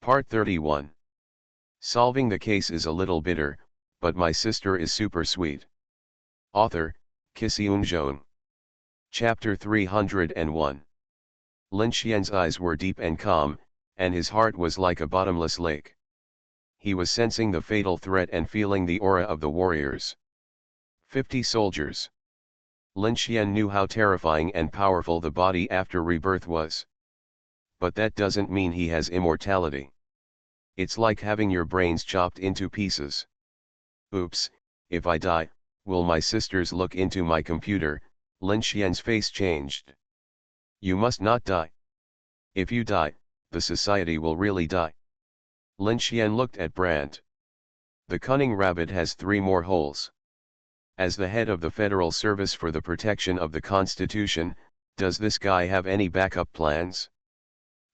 Part 31. Solving the case is a little bitter, but my sister is super sweet. Author, Kisiun Jeon. Chapter 301. Lin Xian's eyes were deep and calm, and his heart was like a bottomless lake. He was sensing the fatal threat and feeling the aura of the warriors. 50 soldiers. Lin Xian knew how terrifying and powerful the body after rebirth was. But that doesn't mean he has immortality. It's like having your brains chopped into pieces. Oops, if I die, will my sisters look into my computer? Lin Xian's face changed. You must not die. If you die, the society will really die. Lin Xian looked at Brandt. The cunning rabbit has 3 more holes. As the head of the Federal Service for the Protection of the Constitution, does this guy have any backup plans?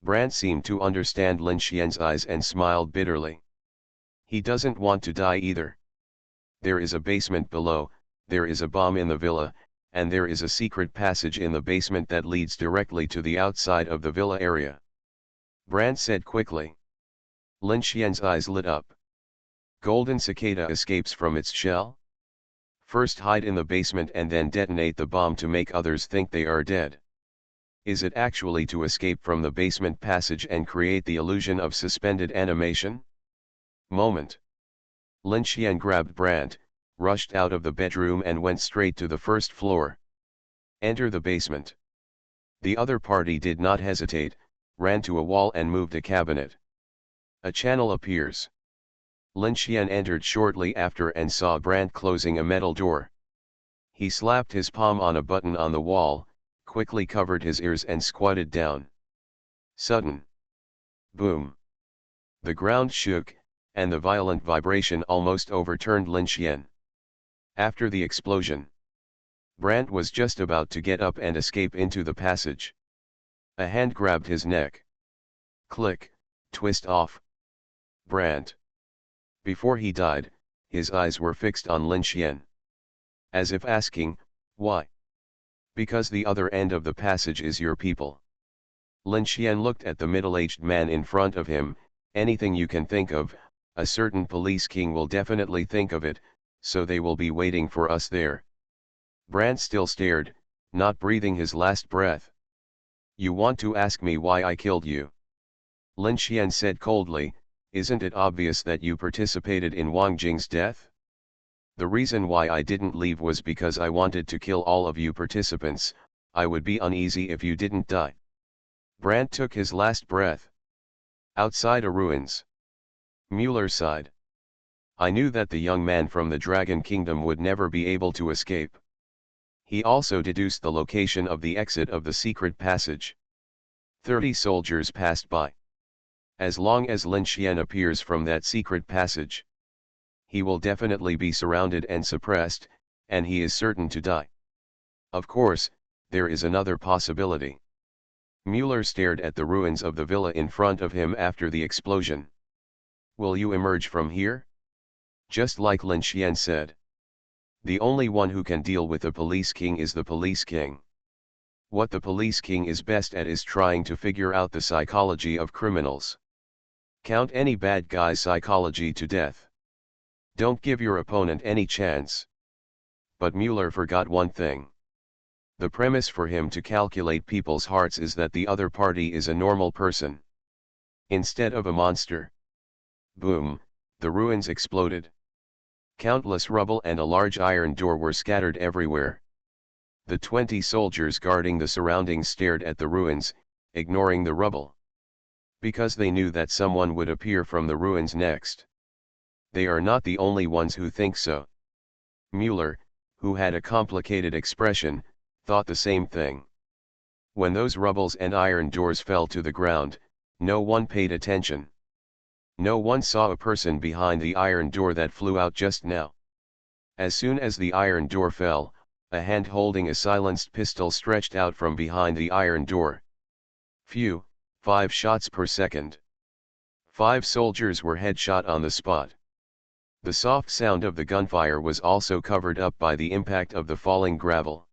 Brandt seemed to understand Lin Xian's eyes and smiled bitterly. He doesn't want to die either. There is a basement below, there is a bomb in the villa, and there is a secret passage in the basement that leads directly to the outside of the villa area. Brandt said quickly. Lin Xian's eyes lit up. Golden cicada escapes from its shell? First hide in the basement and then detonate the bomb to make others think they are dead. Is it actually to escape from the basement passage and create the illusion of suspended animation? Moment. Lin Xian grabbed Brandt, rushed out of the bedroom and went straight to the first floor. Enter the basement. The other party did not hesitate, ran to a wall and moved a cabinet. A channel appears. Lin Xian entered shortly after and saw Brandt closing a metal door. He slapped his palm on a button on the wall, quickly covered his ears and squatted down. Sudden. Boom. The ground shook, and the violent vibration almost overturned Lin Xian. After the explosion, Brandt was just about to get up and escape into the passage. A hand grabbed his neck. Click, twist off. Brandt. Before he died, his eyes were fixed on Lin Xian. As if asking, why? Because the other end of the passage is your people. Lin Xian looked at the middle-aged man in front of him. Anything you can think of, a certain police king will definitely think of it, so they will be waiting for us there. Brandt still stared, not breathing his last breath. You want to ask me why I killed you? Lin Xian said coldly, isn't it obvious that you participated in Wang Jing's death? The reason why I didn't leave was because I wanted to kill all of you participants. I would be uneasy if you didn't die. Brandt took his last breath. Outside a ruins. Mueller sighed. I knew that the young man from the Dragon Kingdom would never be able to escape. He also deduced the location of the exit of the secret passage. 30 soldiers passed by. As long as Lin Xian appears from that secret passage, he will definitely be surrounded and suppressed, and he is certain to die. Of course, there is another possibility. Mueller stared at the ruins of the villa in front of him after the explosion. Will you emerge from here? Just like Lin Xian said. The only one who can deal with the police king is the police king. What the police king is best at is trying to figure out the psychology of criminals. Count any bad guy's psychology to death. Don't give your opponent any chance. But Mueller forgot one thing. The premise for him to calculate people's hearts is that the other party is a normal person, instead of a monster. Boom, the ruins exploded. Countless rubble and a large iron door were scattered everywhere. The 20 soldiers guarding the surroundings stared at the ruins, ignoring the rubble. Because they knew that someone would appear from the ruins next. They are not the only ones who think so. Mueller, who had a complicated expression, thought the same thing. When those rubbles and iron doors fell to the ground, no one paid attention. No one saw a person behind the iron door that flew out just now. As soon as the iron door fell, a hand holding a silenced pistol stretched out from behind the iron door. Phew, 5 shots per second. 5 soldiers were headshot on the spot. The soft sound of the gunfire was also covered up by the impact of the falling gravel.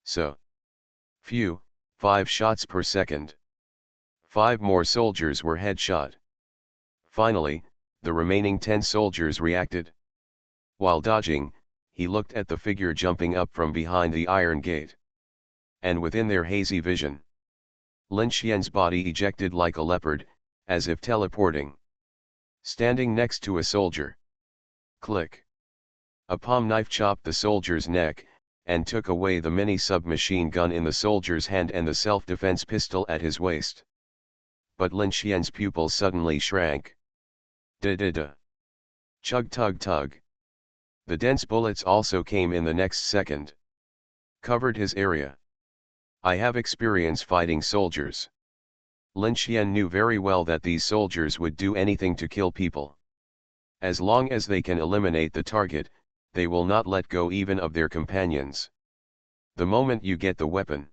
So. Phew, 5 shots per second. 5 more soldiers were headshot. Finally, the remaining 10 soldiers reacted. While dodging, he looked at the figure jumping up from behind the iron gate. And within their hazy vision, Lin Xian's body ejected like a leopard, as if teleporting. Standing next to a soldier. Click. A palm knife chopped the soldier's neck, and took away the mini submachine gun in the soldier's hand and the self-defense pistol at his waist. But Lin Xian's pupils suddenly shrank. Da-da-da. Chug-tug-tug. The dense bullets also came in the next second. Covered his area. I have experience fighting soldiers. Lin Xian knew very well that these soldiers would do anything to kill people. As long as they can eliminate the target, they will not let go even of their companions. The moment you get the weapon.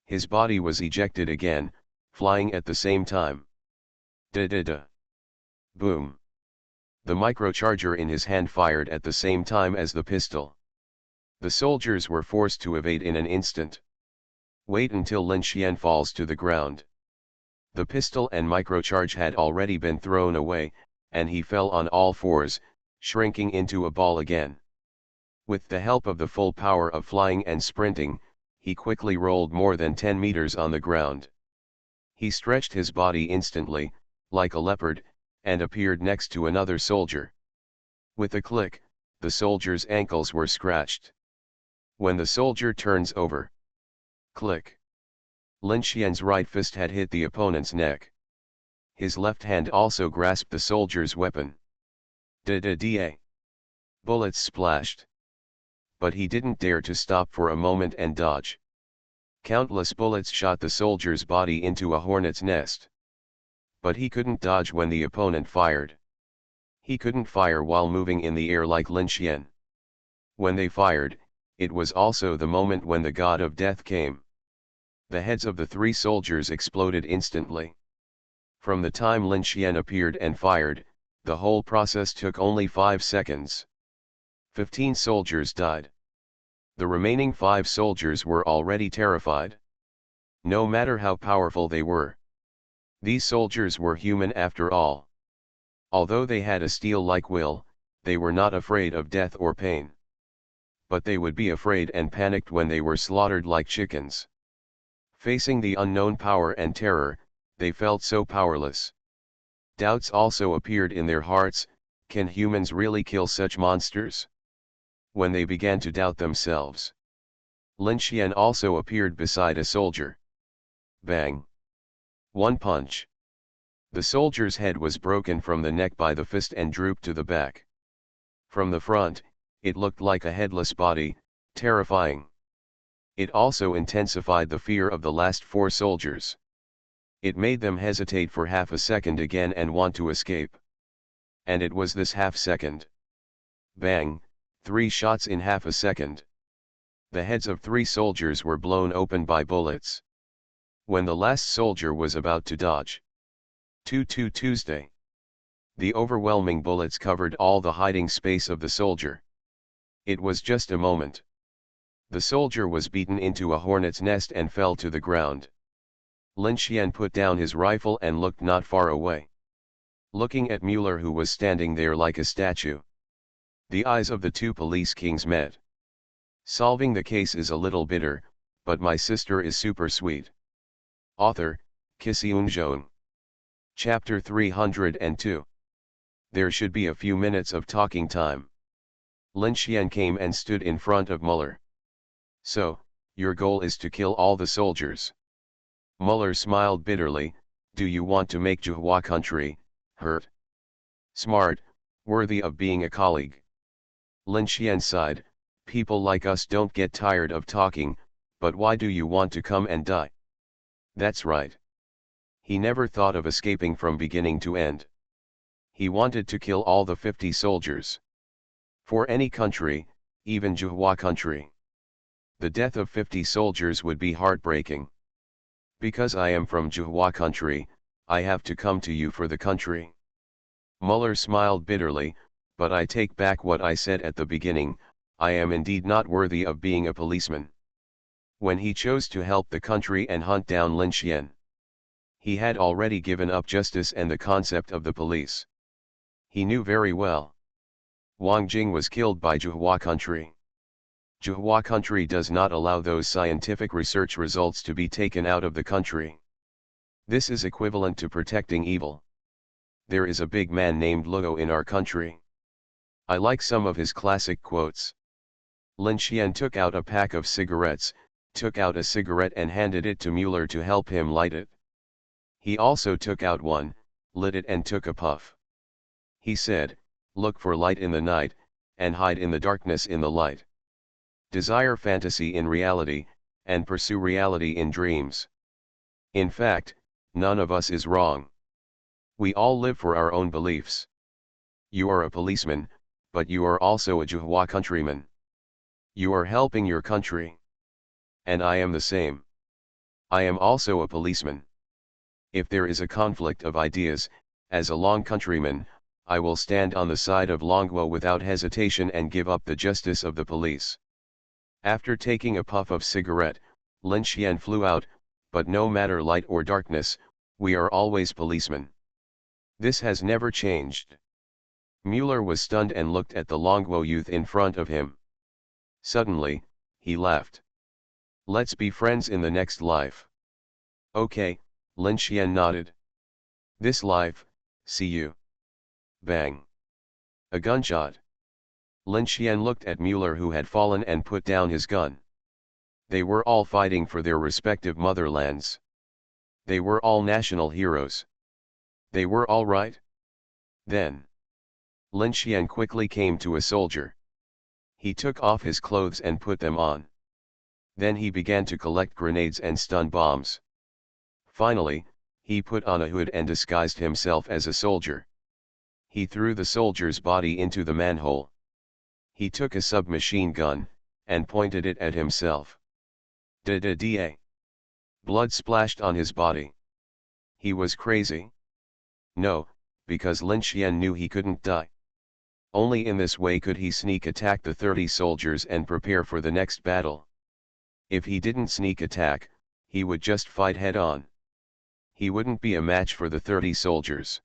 His body was ejected again, flying at the same time. Da-da-da. Boom. The microcharger in his hand fired at the same time as the pistol. The soldiers were forced to evade in an instant. Wait until Lin Xian falls to the ground. The pistol and microcharge had already been thrown away, and he fell on all fours, shrinking into a ball again. With the help of the full power of flying and sprinting, he quickly rolled more than 10 meters on the ground. He stretched his body instantly, like a leopard, and appeared next to another soldier. With a click, the soldier's ankles were scratched. When the soldier turns over. Click. Lin Xian's right fist had hit the opponent's neck. His left hand also grasped the soldier's weapon. Da-da-da. Bullets splashed. But he didn't dare to stop for a moment and dodge. Countless bullets shot the soldier's body into a hornet's nest. But he couldn't dodge when the opponent fired. He couldn't fire while moving in the air like Lin Xian. When they fired, it was also the moment when the god of death came. The heads of the 3 soldiers exploded instantly. From the time Lin Xian appeared and fired, the whole process took only 5 seconds. 15 soldiers died. The remaining 5 soldiers were already terrified. No matter how powerful they were. These soldiers were human after all. Although they had a steel-like will, they were not afraid of death or pain. But they would be afraid and panicked when they were slaughtered like chickens. Facing the unknown power and terror, they felt so powerless. Doubts also appeared in their hearts, can humans really kill such monsters? When they began to doubt themselves. Lin Xian also appeared beside a soldier. Bang! One punch. The soldier's head was broken from the neck by the fist and drooped to the back. From the front, it looked like a headless body, terrifying. It also intensified the fear of the last 4 soldiers. It made them hesitate for half a second again and want to escape. And it was this half second. Bang, 3 shots in half a second. The heads of 3 soldiers were blown open by bullets. When the last soldier was about to dodge. Tuesday. The overwhelming bullets covered all the hiding space of the soldier. It was just a moment. The soldier was beaten into a hornet's nest and fell to the ground. Lin Xian put down his rifle and looked not far away. Looking at Mueller, who was standing there like a statue. The eyes of the 2 police kings met. Solving the case is a little bitter, but my sister is super sweet. Author, Kisiun. Chapter 302. There should be a few minutes of talking time. Lin Xian came and stood in front of Mueller. So, your goal is to kill all the soldiers. Mueller smiled bitterly. Do you want to make Zhuhua country hurt? Smart, worthy of being a colleague. Lin Xian sighed. People like us don't get tired of talking, but why do you want to come and die? That's right. He never thought of escaping from beginning to end. He wanted to kill all the 50 soldiers. For any country, even Zhuhua country. The death of 50 soldiers would be heartbreaking. Because I am from Zhuhua country, I have to come to you for the country. Mueller smiled bitterly, but I take back what I said at the beginning, I am indeed not worthy of being a policeman. When he chose to help the country and hunt down Lin Xian. He had already given up justice and the concept of the police. He knew very well. Wang Jing was killed by Zhuhua country. Zhuhua country does not allow those scientific research results to be taken out of the country. This is equivalent to protecting evil. There is a big man named Luo in our country. I like some of his classic quotes. Lin Xian took out a pack of cigarettes, took out a cigarette and handed it to Mueller to help him light it. He also took out one, lit it and took a puff. He said, "Look for light in the night, and hide in the darkness in the light. Desire fantasy in reality, and pursue reality in dreams." In fact, none of us is wrong. We all live for our own beliefs. You are a policeman, but you are also a Zhuhua countryman. You are helping your country. And I am the same. I am also a policeman. If there is a conflict of ideas, as a Long countryman, I will stand on the side of Longguo without hesitation and give up the justice of the police. After taking a puff of cigarette, Lin Xian flew out, but no matter light or darkness, we are always policemen. This has never changed. Mueller was stunned and looked at the Longguo youth in front of him. Suddenly, he laughed. "Let's be friends in the next life." "Okay," Lin Xian nodded. "This life, see you." Bang. A gunshot. Lin Xian looked at Mueller who had fallen and put down his gun. They were all fighting for their respective motherlands. They were all national heroes. They were all right. Then Lin Xian quickly came to a soldier. He took off his clothes and put them on. Then he began to collect grenades and stun bombs. Finally, he put on a hood and disguised himself as a soldier. He threw the soldier's body into the manhole. He took a submachine gun, and pointed it at himself. Da-da-da. Blood splashed on his body. He was crazy? No, because Lin Xian knew he couldn't die. Only in this way could he sneak attack the 30 soldiers and prepare for the next battle. If he didn't sneak attack, he would just fight head-on. He wouldn't be a match for the 30 soldiers.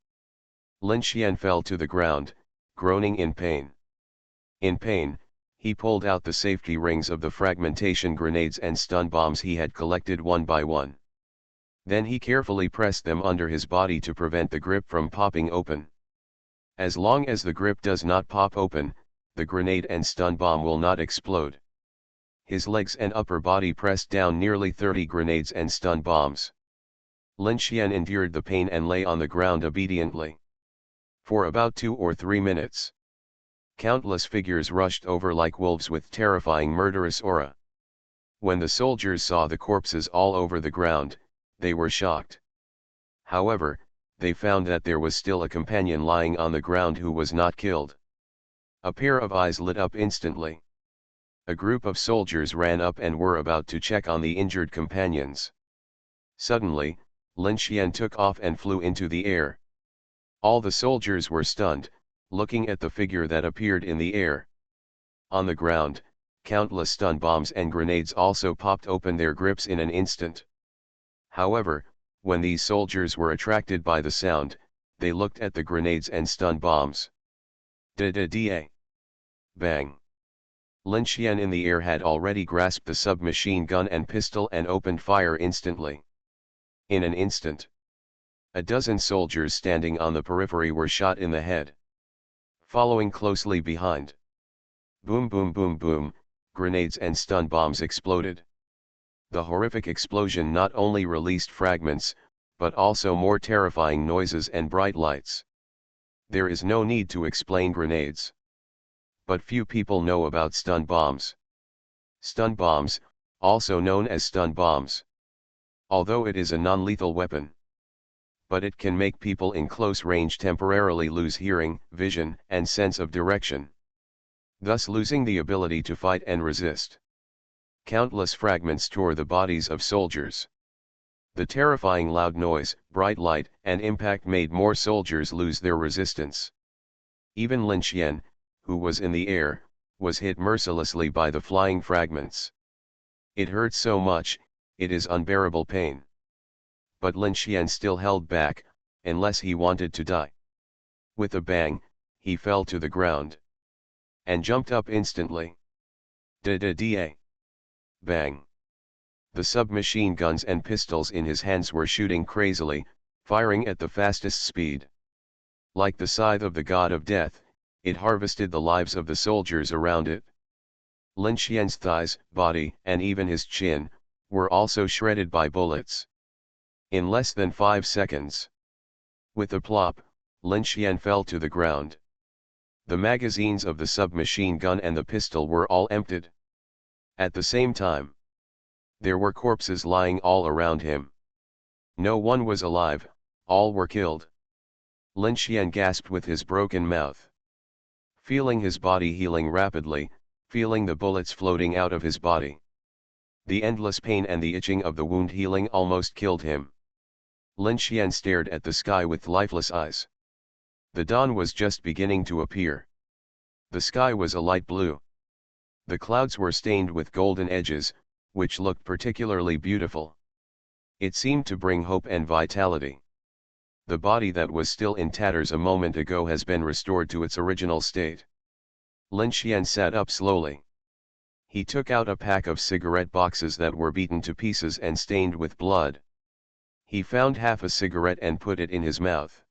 Lin Xian fell to the ground, groaning in pain. In pain, he pulled out the safety rings of the fragmentation grenades and stun bombs he had collected one by one. Then he carefully pressed them under his body to prevent the grip from popping open. As long as the grip does not pop open, the grenade and stun bomb will not explode. His legs and upper body pressed down nearly 30 grenades and stun bombs. Lin Xian endured the pain and lay on the ground obediently. For about 2 or 3 minutes. Countless figures rushed over like wolves with terrifying murderous aura. When the soldiers saw the corpses all over the ground, they were shocked. However, they found that there was still a companion lying on the ground who was not killed. A pair of eyes lit up instantly. A group of soldiers ran up and were about to check on the injured companions. Suddenly, Lin Xian took off and flew into the air. All the soldiers were stunned, looking at the figure that appeared in the air. On the ground, countless stun bombs and grenades also popped open their grips in an instant. However, when these soldiers were attracted by the sound, they looked at the grenades and stun bombs. Da-da-da. Bang. Lin Xian in the air had already grasped the submachine gun and pistol and opened fire instantly. In an instant, a dozen soldiers standing on the periphery were shot in the head. Following closely behind. Boom boom boom boom, grenades and stun bombs exploded. The horrific explosion not only released fragments, but also more terrifying noises and bright lights. There is no need to explain grenades. But few people know about stun bombs. Stun bombs, also known as stun bombs. Although it is a non-lethal weapon. But it can make people in close range temporarily lose hearing, vision, and sense of direction. Thus losing the ability to fight and resist. Countless fragments tore the bodies of soldiers. The terrifying loud noise, bright light, and impact made more soldiers lose their resistance. Even Lin Xian, who was in the air, was hit mercilessly by the flying fragments. It hurt so much, it is unbearable pain. but Lin Xian still held back, unless he wanted to die. With a bang, he fell to the ground. And jumped up instantly. Da-da-da. Bang. The submachine guns and pistols in his hands were shooting crazily, firing at the fastest speed. Like the scythe of the god of death, it harvested the lives of the soldiers around it. Lin Xian's thighs, body, and even his chin, were also shredded by bullets. In less than 5 seconds. With a plop, Lin Xian fell to the ground. The magazines of the submachine gun and the pistol were all emptied. At the same time, there were corpses lying all around him. No one was alive, all were killed. Lin Xian gasped with his broken mouth. Feeling his body healing rapidly, feeling the bullets floating out of his body. The endless pain and the itching of the wound healing almost killed him. Lin Xian stared at the sky with lifeless eyes. The dawn was just beginning to appear. The sky was a light blue. The clouds were stained with golden edges, which looked particularly beautiful. It seemed to bring hope and vitality. The body that was still in tatters a moment ago has been restored to its original state. Lin Xian sat up slowly. He took out a pack of cigarette boxes that were beaten to pieces and stained with blood. He found half a cigarette and put it in his mouth.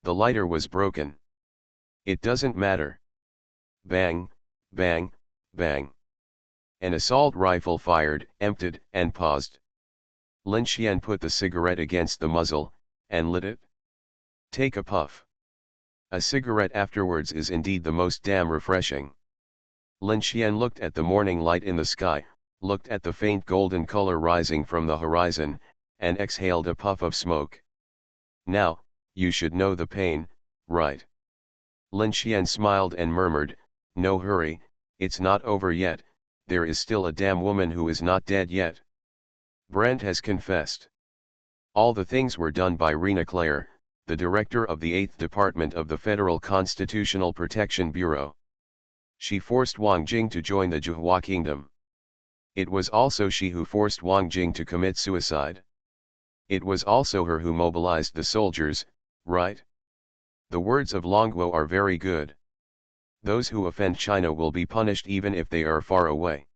The lighter was broken. It doesn't matter. Bang, bang, bang. An assault rifle fired, emptied, and paused. Lin Xian put the cigarette against the muzzle, and lit it. Take a puff. A cigarette afterwards is indeed the most damn refreshing. Lin Xian looked at the morning light in the sky, looked at the faint golden color rising from the horizon, and exhaled a puff of smoke. Now, you should know the pain, right? Lin Xian smiled and murmured, no hurry, it's not over yet, there is still a damn woman who is not dead yet. Brand has confessed. All the things were done by Rena Claire, the director of the 8th Department of the Federal Constitutional Protection Bureau. She forced Wang Jing to join the Zhuhua Kingdom. It was also she who forced Wang Jing to commit suicide. It was also her who mobilized the soldiers, right? The words of Longguo are very good. Those who offend China will be punished even if they are far away.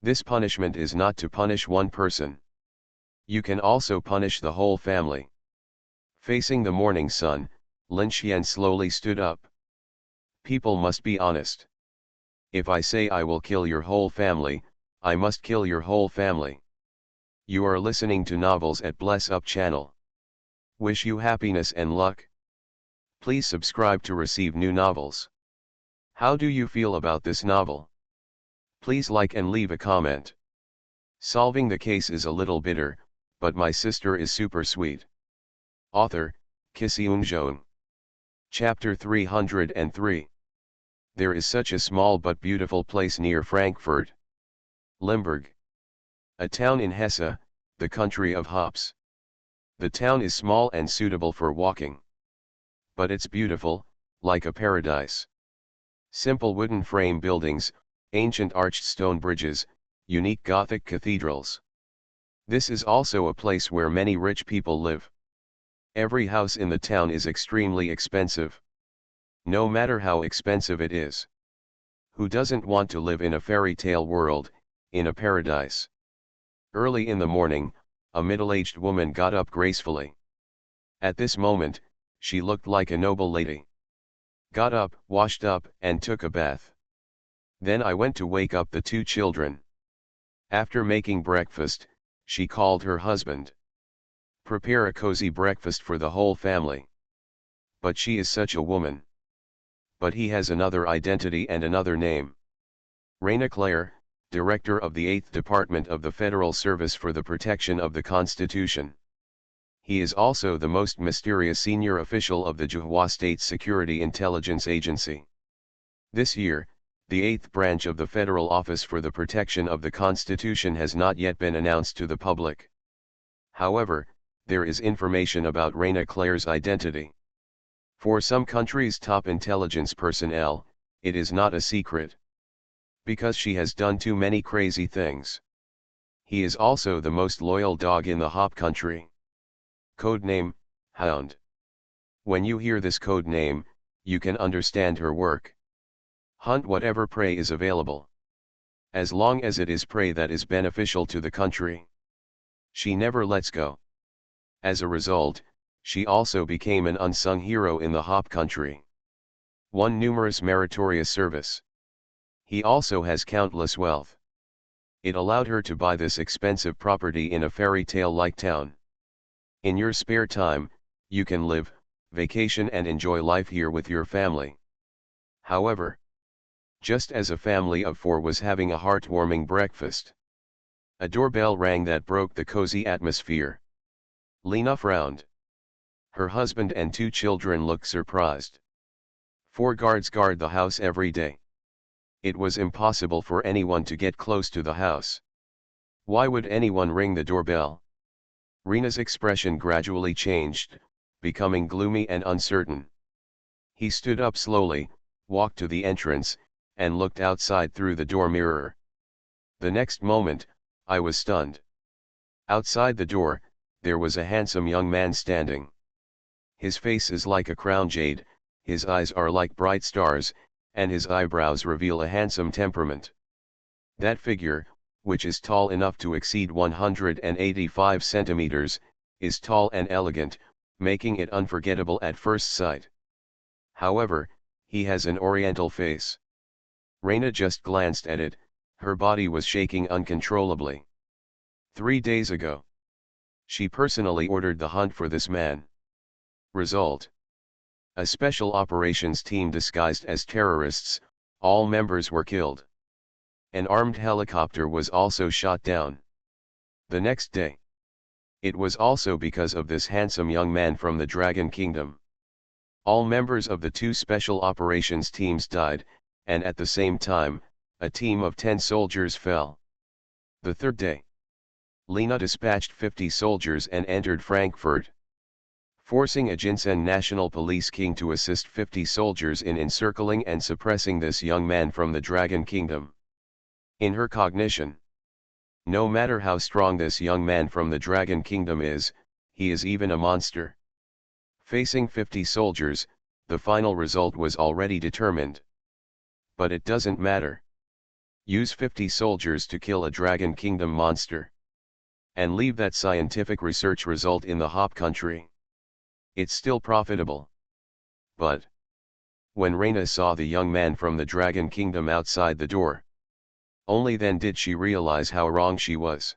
This punishment is not to punish one person. You can also punish the whole family. Facing the morning sun, Lin Xian slowly stood up. People must be honest. If I say I will kill your whole family, I must kill your whole family. You are listening to Novels at Bless Up channel. Wish you happiness and luck. Please subscribe to receive new novels. How do you feel about this novel? Please like and leave a comment. Solving the case is a little bitter, but my sister is super sweet. Author, Kisiung. Chapter 303. There is such a small but beautiful place near Frankfurt. Limburg. A town in Hesse, the country of hops. The town is small and suitable for walking. But it's beautiful, like a paradise. Simple wooden frame buildings, ancient arched stone bridges, unique Gothic cathedrals. This is also a place where many rich people live. Every house in the town is extremely expensive. No matter how expensive it is. Who doesn't want to live in a fairy tale world, in a paradise? Early in the morning, a middle-aged woman got up gracefully. At this moment, she looked like a noble lady. Got up, washed up, and took a bath. Then I went to wake up the 2 children. After making breakfast, she called her husband. Prepare a cozy breakfast for the whole family. But she is such a woman. But he has another identity and another name. Rena Claire, Director of the 8th Department of the Federal Service for the Protection of the Constitution. He is also the most mysterious senior official of the Zhuhua State Security Intelligence Agency. This year, the 8th branch of the Federal Office for the Protection of the Constitution has not yet been announced to the public. However, there is information about Rena Claire's identity. For some countries' top intelligence personnel, it is not a secret. Because she has done too many crazy things. He is also the most loyal dog in the Hop country. Codename, Hound. When you hear this code name, you can understand her work. Hunt whatever prey is available. As long as it is prey that is beneficial to the country. She never lets go. As a result, she also became an unsung hero in the Hop country. Won numerous meritorious service. He also has countless wealth. It allowed her to buy this expensive property in a fairy tale-like town. In your spare time, you can live, vacation and enjoy life here with your family. However, just as a family of 4 was having a heartwarming breakfast, a doorbell rang that broke the cozy atmosphere. Lena frowned. Her husband and 2 children looked surprised. 4 guards guard the house every day. It was impossible for anyone to get close to the house. Why would anyone ring the doorbell? Rena's expression gradually changed, becoming gloomy and uncertain. He stood up slowly, walked to the entrance, and looked outside through the door mirror. The next moment, I was stunned. Outside the door, there was a handsome young man standing. His face is like a crown jade, his eyes are like bright stars, and his eyebrows reveal a handsome temperament. That figure, which is tall enough to exceed 185 centimeters, is tall and elegant, making it unforgettable at first sight. However, he has an oriental face. Reina just glanced at it, her body was shaking uncontrollably. 3 days ago, she personally ordered the hunt for this man. Result: a special operations team disguised as terrorists, all members were killed. An armed helicopter was also shot down. The next day. It was also because of this handsome young man from the Dragon Kingdom. All members of the 2 special operations teams died, and at the same time, a team of 10 soldiers fell. The third day, Lena dispatched 50 soldiers and entered Frankfurt, forcing a Jinsen National Police King to assist 50 soldiers in encircling and suppressing this young man from the Dragon Kingdom. In her cognition, no matter how strong this young man from the Dragon Kingdom is, he is even a monster. Facing 50 soldiers, the final result was already determined. But it doesn't matter. Use 50 soldiers to kill a Dragon Kingdom monster. And leave that scientific research result in the Hop country. It's still profitable. But when Reina saw the young man from the Dragon Kingdom outside the door, only then did she realize how wrong she was.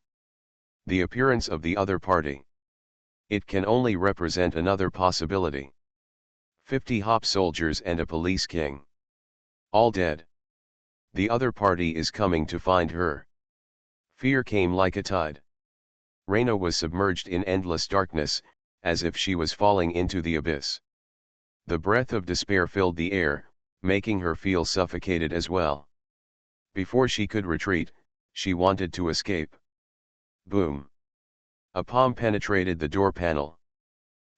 The appearance of the other party. It can only represent another possibility. 50 Hop soldiers and a police king. All dead. The other party is coming to find her. Fear came like a tide. Reina was submerged in endless darkness, as if she was falling into the abyss. The breath of despair filled the air, making her feel suffocated as well. Before she could retreat, she wanted to escape. Boom! A palm penetrated the door panel.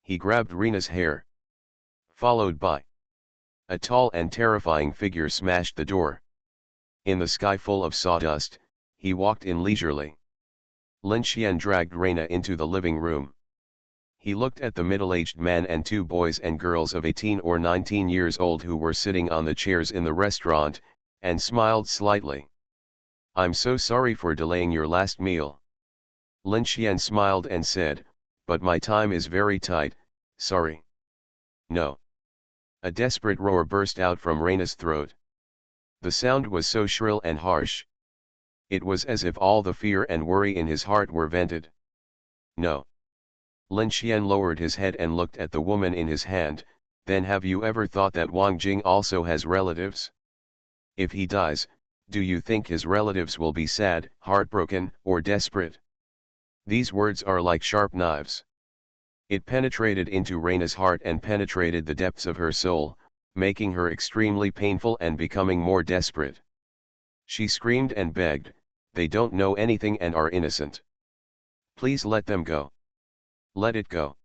He grabbed Rena's hair. Followed by a tall and terrifying figure smashed the door. In the sky full of sawdust, he walked in leisurely. Lin Xian dragged Reina into the living room. He looked at the middle-aged man and 2 boys and girls of 18 or 19 years old who were sitting on the chairs in the restaurant, and smiled slightly. "I'm so sorry for delaying your last meal." Lin Xian smiled and said, "But my time is very tight, sorry." "No." A desperate roar burst out from Reina's throat. The sound was so shrill and harsh. It was as if all the fear and worry in his heart were vented. "No." Lin Xian lowered his head and looked at the woman in his hand. "Then have you ever thought that Wang Jing also has relatives? If he dies, do you think his relatives will be sad, heartbroken, or desperate?" These words are like sharp knives. It penetrated into Reina's heart and penetrated the depths of her soul, making her extremely painful and becoming more desperate. She screamed and begged, "They don't know anything and are innocent. Please let them go. Let it go."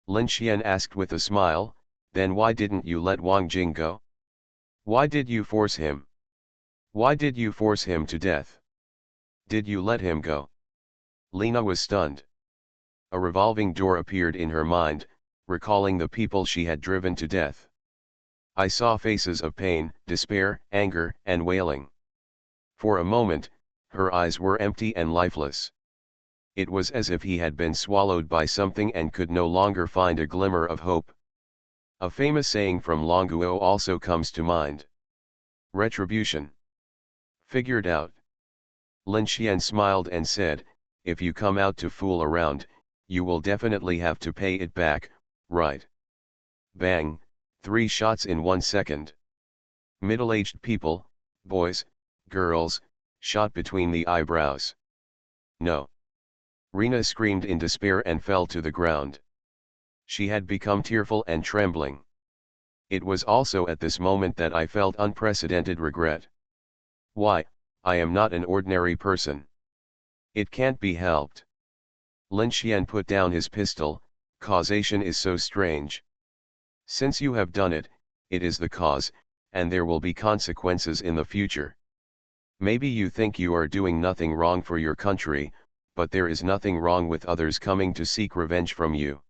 Lin Xian asked with a smile, "Then why didn't you let Wang Jing go? Why did you force him? Why did you force him to death? Did you let him go?" Lena was stunned. A revolving door appeared in her mind, recalling the people she had driven to death. I saw faces of pain, despair, anger, and wailing. For a moment, her eyes were empty and lifeless. It was as if he had been swallowed by something and could no longer find a glimmer of hope. A famous saying from long ago also comes to mind. Retribution. Figured out. Lin Xian smiled and said, if you come out to fool around, you will definitely have to pay it back, right? Bang, 3 shots in 1 second. Middle-aged people, boys, girls, shot between the eyebrows. No. Rina screamed in despair and fell to the ground. She had become tearful and trembling. It was also at this moment that I felt unprecedented regret. Why, I am not an ordinary person. It can't be helped. Lin Xian put down his pistol. Causation is so strange. Since you have done it, it is the cause, and there will be consequences in the future. Maybe you think you are doing nothing wrong for your country, but there is nothing wrong with others coming to seek revenge from you.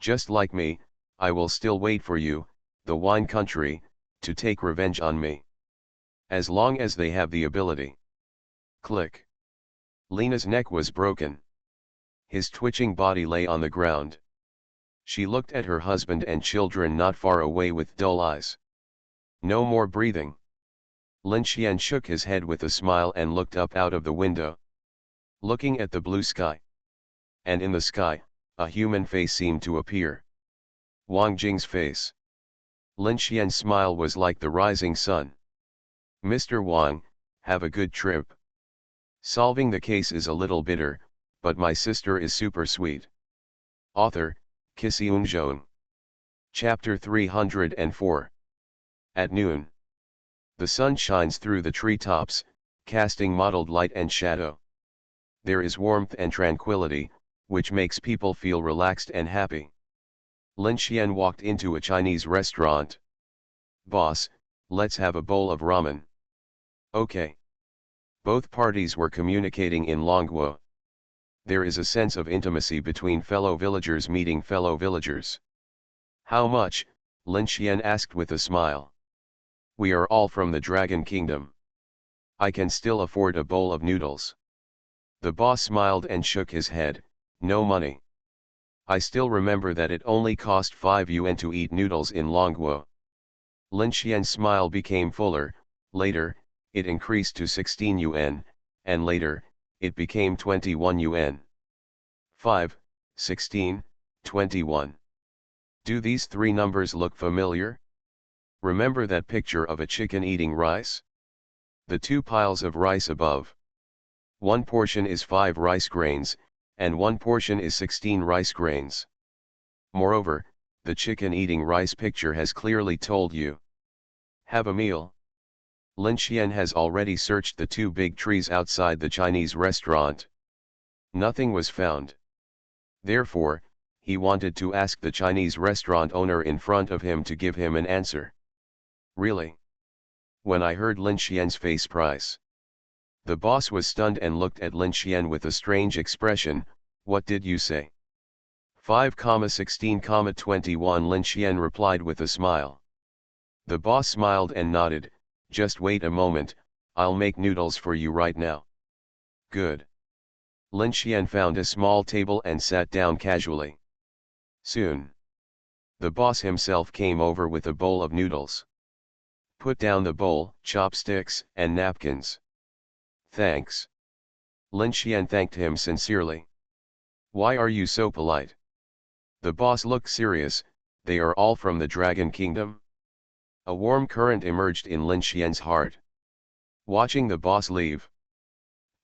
Just like me, I will still wait for you, the wine country, to take revenge on me. As long as they have the ability. Click. Lena's neck was broken. His twitching body lay on the ground. She looked at her husband and children not far away with dull eyes. No more breathing. Lin Xian shook his head with a smile and looked up out of the window. Looking at the blue sky. And in the sky, a human face seemed to appear. Wang Jing's face. Lin Xian's smile was like the rising sun. Mr. Wang, have a good trip. Solving the case is a little bitter, but my sister is super sweet. Author, Xiong. Chapter 304. At noon. The sun shines through the treetops, casting mottled light and shadow. There is warmth and tranquility, which makes people feel relaxed and happy. Lin Xian walked into a Chinese restaurant. Boss, let's have a bowl of ramen. Okay. Both parties were communicating in Longguo. There is a sense of intimacy between fellow villagers meeting fellow villagers. How much? Lin Xian asked with a smile. We are all from the Dragon Kingdom. I can still afford a bowl of noodles. The boss smiled and shook his head, no money. I still remember that it only cost 5 yuan to eat noodles in Longguo. Lin Xian's smile became fuller. Later, it increased to 16 yuan, and later, it became 21 yuan. 5, 16, 21. Do these 3 numbers look familiar? Remember that picture of a chicken eating rice? The 2 piles of rice above. One portion is 5 rice grains, and one portion is 16 rice grains. Moreover, the chicken eating rice picture has clearly told you. Have a meal. Lin Xian has already searched the 2 big trees outside the Chinese restaurant. Nothing was found. Therefore, he wanted to ask the Chinese restaurant owner in front of him to give him an answer. Really? When I heard Lin Xian's face price. The boss was stunned and looked at Lin Xian with a strange expression. What did you say? 5,16,21 Lin Xian replied with a smile. The boss smiled and nodded. Just wait a moment, I'll make noodles for you right now. Good. Lin Xian found a small table and sat down casually. Soon. The boss himself came over with a bowl of noodles. Put down the bowl, chopsticks, and napkins. Thanks. Lin Xian thanked him sincerely. Why are you so polite? The boss looked serious. They are all from the Dragon Kingdom? A warm current emerged in Lin Xian's heart. Watching the boss leave.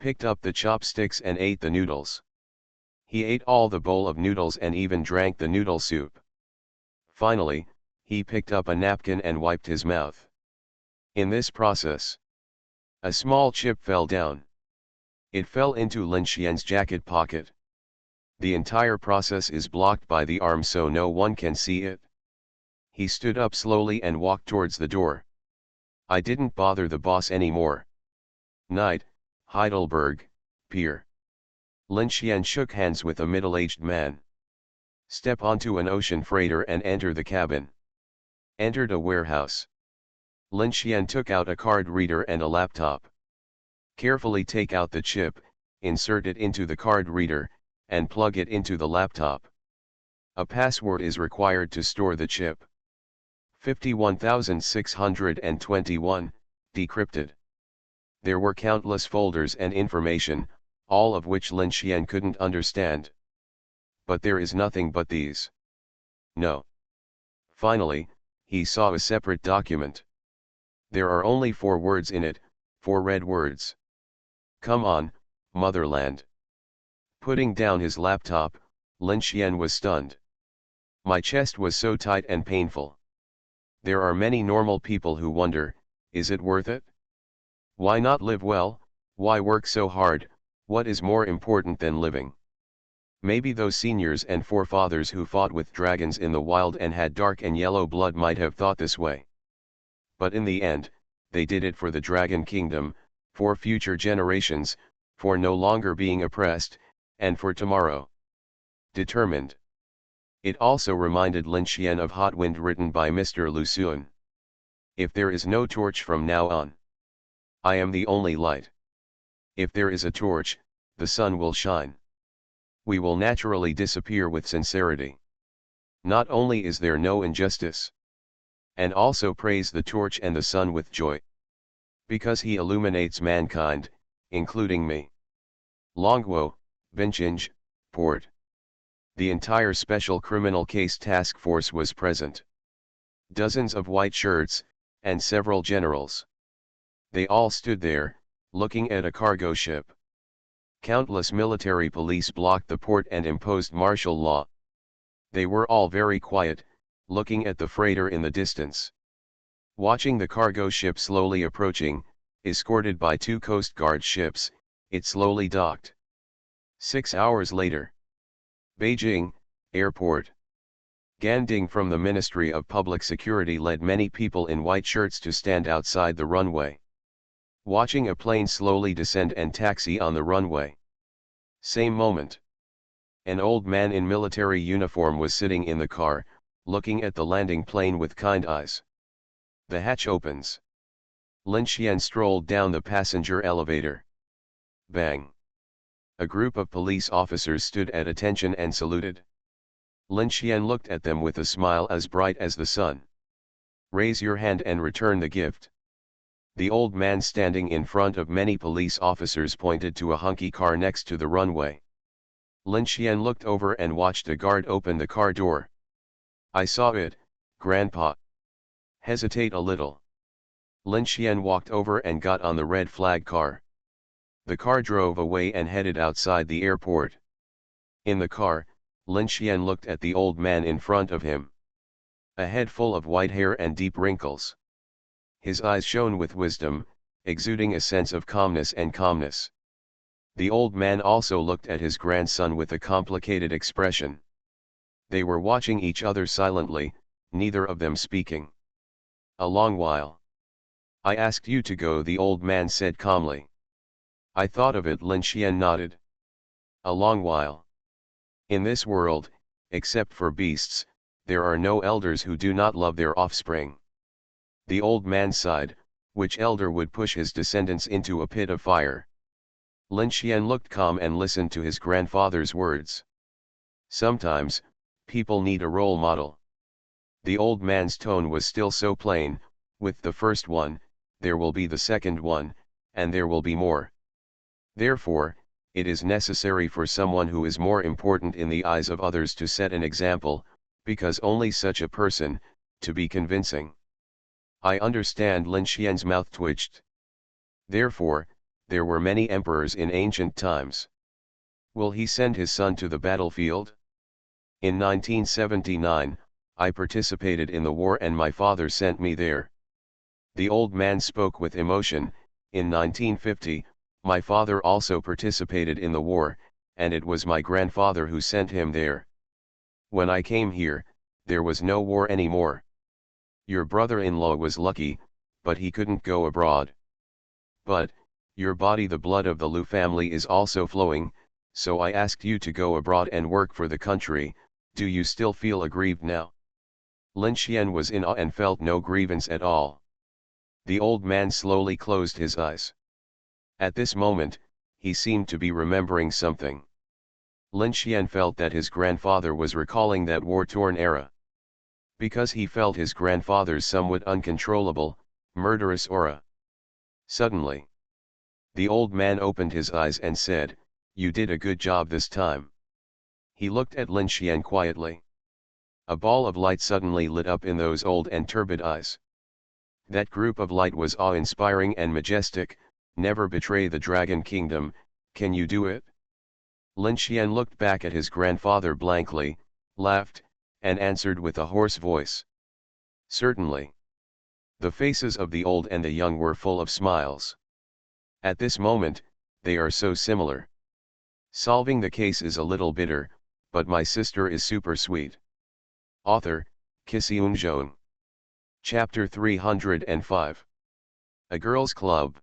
Picked up the chopsticks and ate the noodles. He ate all the bowl of noodles and even drank the noodle soup. Finally, he picked up a napkin and wiped his mouth. In this process, a small chip fell down. It fell into Lin Xian's jacket pocket. The entire process is blocked by the arm so no one can see it. He stood up slowly and walked towards the door. I didn't bother the boss anymore. Night, Heidelberg, Pier. Lin Xian shook hands with a middle-aged man. Step onto an ocean freighter and enter the cabin. Entered a warehouse. Lin Xian took out a card reader and a laptop. Carefully take out the chip, insert it into the card reader, and plug it into the laptop. A password is required to store the chip. 51,621, decrypted. There were countless folders and information, all of which Lin Xian couldn't understand. But there is nothing but these. No. Finally, he saw a separate document. There are only 4 words in it, 4 red words. Come on, motherland. Putting down his laptop, Lin Xian was stunned. My chest was so tight and painful. There are many normal people who wonder, is it worth it? Why not live well, why work so hard, what is more important than living? Maybe those seniors and forefathers who fought with dragons in the wild and had dark and yellow blood might have thought this way. But in the end, they did it for the Dragon Kingdom, for future generations, for no longer being oppressed, and for tomorrow. Determined. It also reminded Lin Xian of Hot Wind written by Mr. Lu Xun. If there is no torch from now on, I am the only light. If there is a torch, the sun will shine. We will naturally disappear with sincerity. Not only is there no injustice, and also praise the torch and the sun with joy. Because he illuminates mankind, including me. Longguo, Vinchinj, Port. The entire Special Criminal Case Task Force was present. Dozens of white shirts, and several generals. They all stood there, looking at a cargo ship. Countless military police blocked the port and imposed martial law. They were all very quiet, looking at the freighter in the distance. Watching the cargo ship slowly approaching, escorted by 2 Coast Guard ships, it slowly docked. 6 hours later. Beijing, Airport. Ganding from the Ministry of Public Security led many people in white shirts to stand outside the runway. Watching a plane slowly descend and taxi on the runway. Same moment. An old man in military uniform was sitting in the car, looking at the landing plane with kind eyes. The hatch opens. Lin Xian strolled down the passenger elevator. Bang. A group of police officers stood at attention and saluted. Lin Xian looked at them with a smile as bright as the sun. Raise your hand and return the gift. The old man standing in front of many police officers pointed to a hunky car next to the runway. Lin Xian looked over and watched a guard open the car door. I saw it, Grandpa. Hesitate a little. Lin Xian walked over and got on the red flag car. The car drove away and headed outside the airport. In the car, Lin Xian looked at the old man in front of him. A head full of white hair and deep wrinkles. His eyes shone with wisdom, exuding a sense of calmness and calmness. The old man also looked at his grandson with a complicated expression. They were watching each other silently, neither of them speaking. A long while. I asked you to go, the old man said calmly. I thought of it, Lin Xian nodded. A long while. In this world, except for beasts, there are no elders who do not love their offspring. The old man sighed, which elder would push his descendants into a pit of fire? Lin Xian looked calm and listened to his grandfather's words. Sometimes, people need a role model. The old man's tone was still so plain, with the first one, there will be the second one, and there will be more. Therefore, it is necessary for someone who is more important in the eyes of others to set an example, because only such a person, to be convincing. I understand, Lin Xian's mouth twitched. Therefore, there were many emperors in ancient times. Will he send his son to the battlefield? In 1979, I participated in the war and my father sent me there. The old man spoke with emotion. In 1950, my father also participated in the war, and it was my grandfather who sent him there. When I came here, there was no war anymore. Your brother-in-law was lucky, but he couldn't go abroad. But, your body, the blood of the Lu family is also flowing, So I asked you to go abroad and work for the country. Do you still feel aggrieved now? Lin Xian was in awe and felt no grievance at all. The old man slowly closed his eyes. At this moment, he seemed to be remembering something. Lin Xian felt that his grandfather was recalling that war-torn era. Because he felt his grandfather's somewhat uncontrollable, murderous aura. Suddenly, the old man opened his eyes and said, "You did a good job this time." He looked at Lin Xian quietly. A ball of light suddenly lit up in those old and turbid eyes. That group of light was awe-inspiring and majestic. "Never betray the Dragon Kingdom, can you do it?" Lin Xian looked back at his grandfather blankly, laughed, and answered with a hoarse voice. "Certainly." The faces of the old and the young were full of smiles. At this moment, they are so similar. Solving the case is a little bitter, but my sister is super sweet. Author, Kisiun. Chapter 305. A Girls' Club.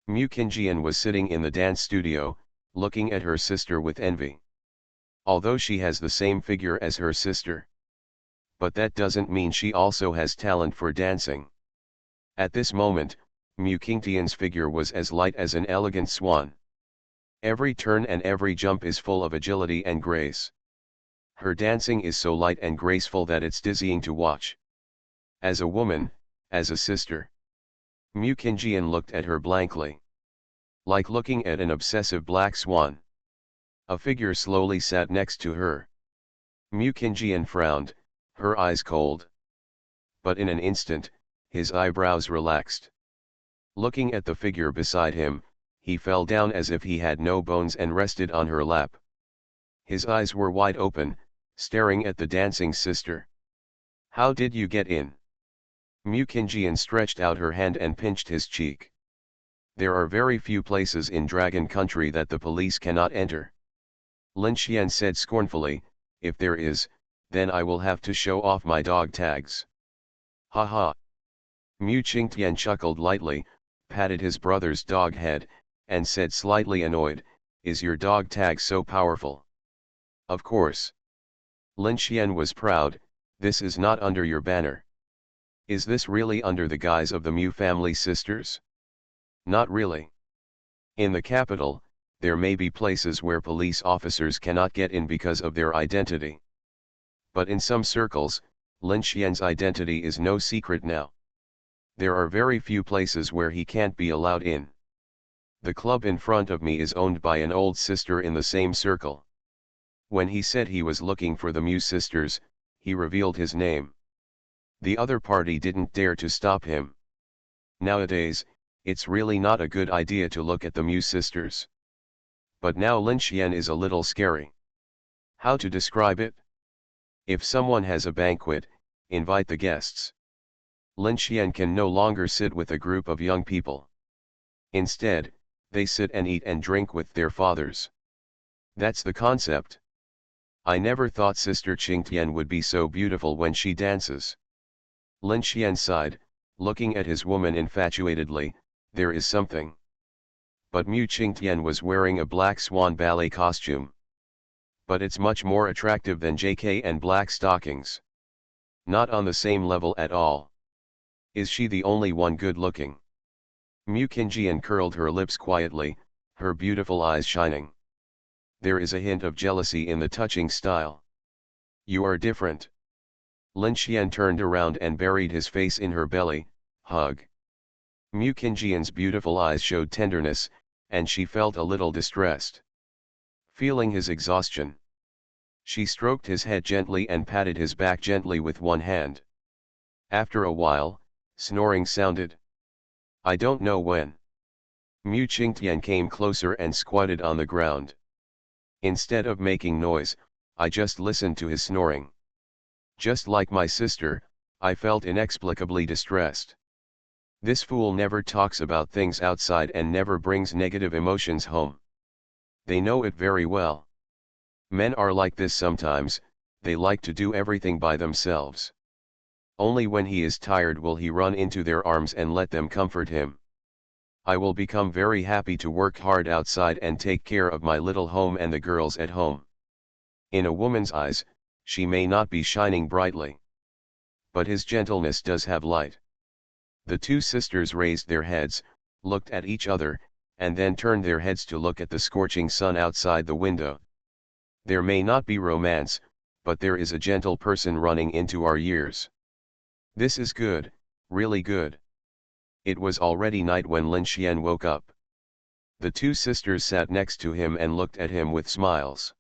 Mu Qingjian was sitting in the dance studio, looking at her sister with envy. Although she has the same figure as her sister. But that doesn't mean she also has talent for dancing. At this moment, Mu Qingjian's figure was as light as an elegant swan. Every turn and every jump is full of agility and grace. Her dancing is so light and graceful that it's dizzying to watch. As a woman, as a sister. Mu Qingjian looked at her blankly. Like looking at an obsessive black swan. A figure slowly sat next to her. Mu Qingjian frowned, her eyes cold. But in an instant, his eyebrows relaxed. Looking at the figure beside him, he fell down as if he had no bones and rested on her lap. His eyes were wide open, staring at the dancing sister. "How did you get in?" Mu Qingjian stretched out her hand and pinched his cheek. "There are very few places in Dragon Country that the police cannot enter." Lin Xian said scornfully, "If there is, then I will have to show off my dog tags." "Ha ha." Mu Qingtian chuckled lightly, patted his brother's dog head, and said slightly annoyed, "Is your dog tag so powerful?" "Of course." Lin Xian was proud, "This is not under your banner." "Is this really under the guise of the Mu family sisters?" "Not really. In the capital, there may be places where police officers cannot get in because of their identity. But in some circles, Lin Xian's identity is no secret now. There are very few places where he can't be allowed in. The club in front of me is owned by an old sister in the same circle." When he said he was looking for the Mu sisters, he revealed his name. The other party didn't dare to stop him. Nowadays, it's really not a good idea to look at the Mu sisters. But now Lin Xian is a little scary. How to describe it? If someone has a banquet, invite the guests. Lin Xian can no longer sit with a group of young people. Instead, they sit and eat and drink with their fathers. That's the concept. I never thought Sister Qingtian would be so beautiful when she dances. Lin Xian sighed, looking at his woman infatuatedly, "There is something." But Mu Qingtian was wearing a black swan ballet costume. But it's much more attractive than JK and black stockings. Not on the same level at all. Is she the only one good looking? Mu Qingjian curled her lips quietly, her beautiful eyes shining. There is a hint of jealousy in the touching style. "You are different." Lin Xian turned around and buried his face in her belly, hug. Mu Qingjian's beautiful eyes showed tenderness, and she felt a little distressed. Feeling his exhaustion, she stroked his head gently and patted his back gently with one hand. After a while, snoring sounded. "I don't know when." Mu Qingtian came closer and squatted on the ground. "Instead of making noise, I just listened to his snoring. Just like my sister, I felt inexplicably distressed. This fool never talks about things outside and never brings negative emotions home. They know it very well. Men are like this sometimes, they like to do everything by themselves. Only when he is tired will he run into their arms and let them comfort him. I will become very happy to work hard outside and take care of my little home and the girls at home. In a woman's eyes, she may not be shining brightly, but his gentleness does have light. The two sisters raised their heads, looked at each other, and then turned their heads to look at the scorching sun outside the window. There may not be romance, but there is a gentle person running into our years. This is good, really good. It was already night when Lin Xian woke up. The two sisters sat next to him and looked at him with smiles.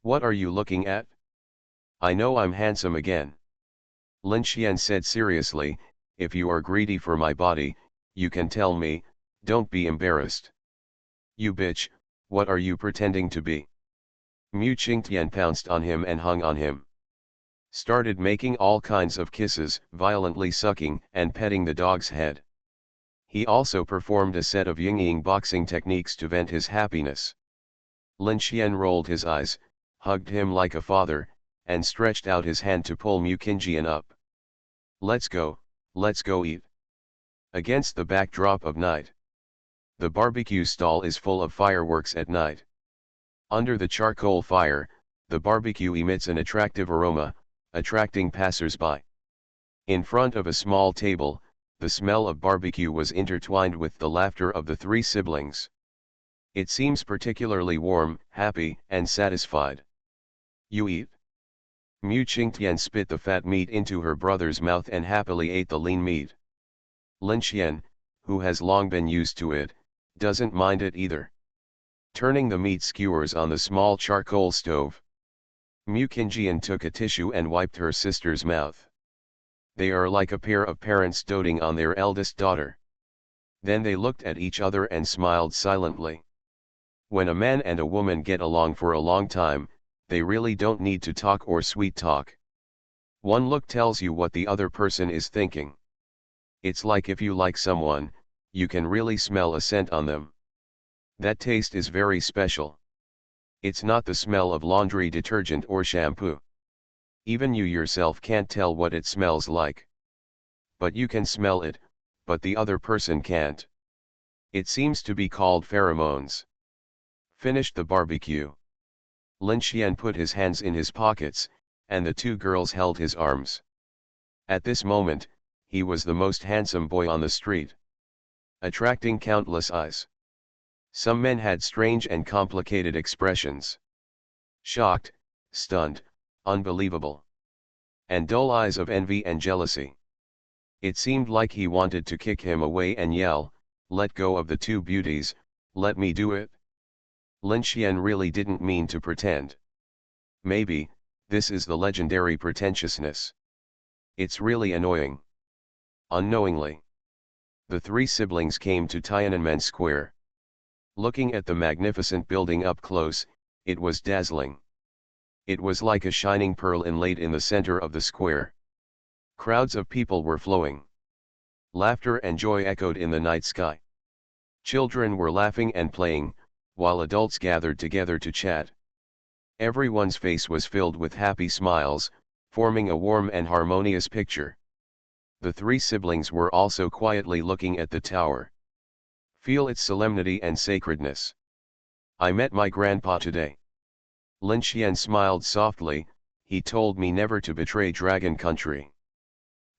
What are you looking at? I know I'm handsome again. Lin Xian said seriously, if you are greedy for my body, you can tell me, don't be embarrassed. You bitch, what are you pretending to be? Mu Qingtian pounced on him and hung on him. Started making all kinds of kisses, violently sucking and petting the dog's head. He also performed a set of yin-yang boxing techniques to vent his happiness. Lin Xian rolled his eyes, hugged him like a father, and stretched out his hand to pull Mu Qingtian up. Let's go eat. Against the backdrop of night. The barbecue stall is full of fireworks at night. Under the charcoal fire, the barbecue emits an attractive aroma, attracting passers-by. In front of a small table, the smell of barbecue was intertwined with the laughter of the three siblings. It seems particularly warm, happy, and satisfied. You eat? Mu Qingtian spit the fat meat into her brother's mouth and happily ate the lean meat. Lin Xian, who has long been used to it, doesn't mind it either. Turning the meat skewers on the small charcoal stove. Mu Qingtian took a tissue and wiped her sister's mouth. They are like a pair of parents doting on their eldest daughter. Then they looked at each other and smiled silently. When a man and a woman get along for a long time, they really don't need to talk or sweet talk. One look tells you what the other person is thinking. It's like if you like someone, you can really smell a scent on them. That taste is very special. It's not the smell of laundry detergent or shampoo. Even you yourself can't tell what it smells like. But you can smell it, but the other person can't. It seems to be called pheromones. Finished the barbecue. Lin Xian put his hands in his pockets, and the two girls held his arms. At this moment, he was the most handsome boy on the street, attracting countless eyes. Some men had strange and complicated expressions. Shocked, stunned, unbelievable. And dull eyes of envy and jealousy. It seemed like he wanted to kick him away and yell, let go of the two beauties, let me do it. Lin Xian really didn't mean to pretend. Maybe, this is the legendary pretentiousness. It's really annoying. Unknowingly, the three siblings came to Tiananmen Square. Looking at the magnificent building up close, it was dazzling. It was like a shining pearl inlaid in the center of the square. Crowds of people were flowing. Laughter and joy echoed in the night sky. Children were laughing and playing, while adults gathered together to chat. Everyone's face was filled with happy smiles, forming a warm and harmonious picture. The three siblings were also quietly looking at the tower. Feel its solemnity and sacredness. I met my grandpa today. Lin Xian smiled softly, he told me never to betray Dragon Country.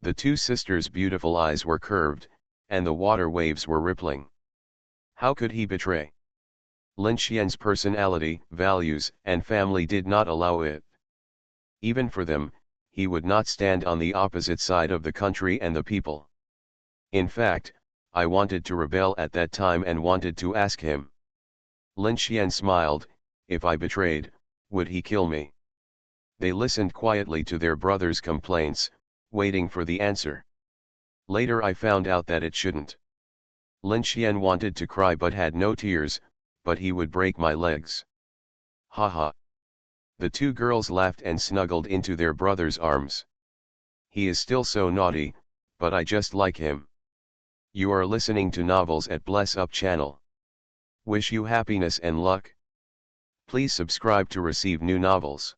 The two sisters' beautiful eyes were curved, and the water waves were rippling. How could he betray? Lin Xian's personality, values, and family did not allow it. Even for them, he would not stand on the opposite side of the country and the people. In fact, I wanted to rebel at that time and wanted to ask him. Lin Xian smiled, if I betrayed, would he kill me? They listened quietly to their brother's complaints, waiting for the answer. Later I found out that it shouldn't. Lin Xian wanted to cry but had no tears, but he would break my legs. Ha ha. The two girls laughed and snuggled into their brother's arms. He is still so naughty, but I just like him. You are listening to Novels at Bless Up channel. Wish you happiness and luck. Please subscribe to receive new novels.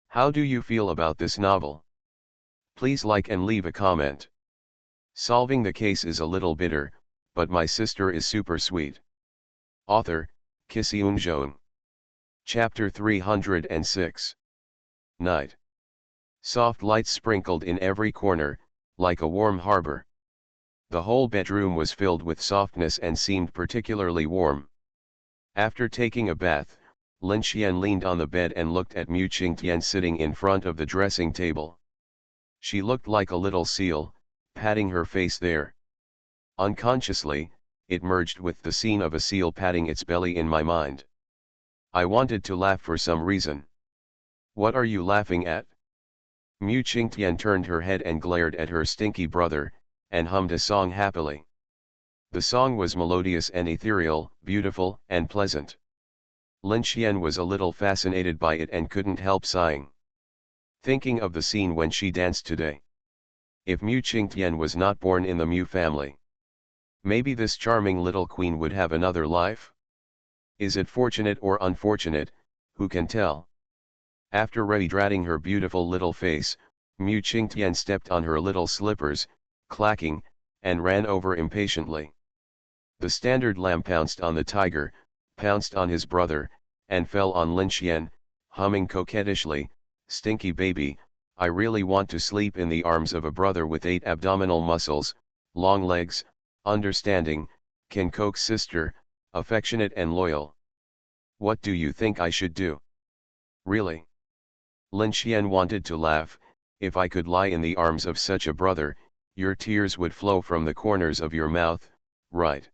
How do you feel about this novel? Please like and leave a comment. Solving the case is a little bitter, but my sister is super sweet. Author, Kisiun. Chapter 306. Night. Soft lights sprinkled in every corner, like a warm harbor. The whole bedroom was filled with softness and seemed particularly warm. After taking a bath, Lin Xian leaned on the bed and looked at Mu Qingtian sitting in front of the dressing table. She looked like a little seal, patting her face there. Unconsciously, it merged with the scene of a seal patting its belly in my mind. I wanted to laugh for some reason. What are you laughing at? Mu Qingtian turned her head and glared at her stinky brother, and hummed a song happily. The song was melodious and ethereal, beautiful and pleasant. Lin Xian was a little fascinated by it and couldn't help sighing. Thinking of the scene when she danced today. If Mu Qingtian was not born in the Mu family, maybe this charming little queen would have another life? Is it fortunate or unfortunate, who can tell? After redratting her beautiful little face, Mu Qingtian stepped on her little slippers, clacking, and ran over impatiently. The standard lamb pounced on the tiger, pounced on his brother, and fell on Lin Xian, humming coquettishly, "Stinky baby, I really want to sleep in the arms of a brother with 8 abdominal muscles, long legs, understanding, can coax sister, affectionate and loyal. What do you think I should do?" Really? Lin Xian wanted to laugh. If I could lie in the arms of such a brother, your tears would flow from the corners of your mouth, right?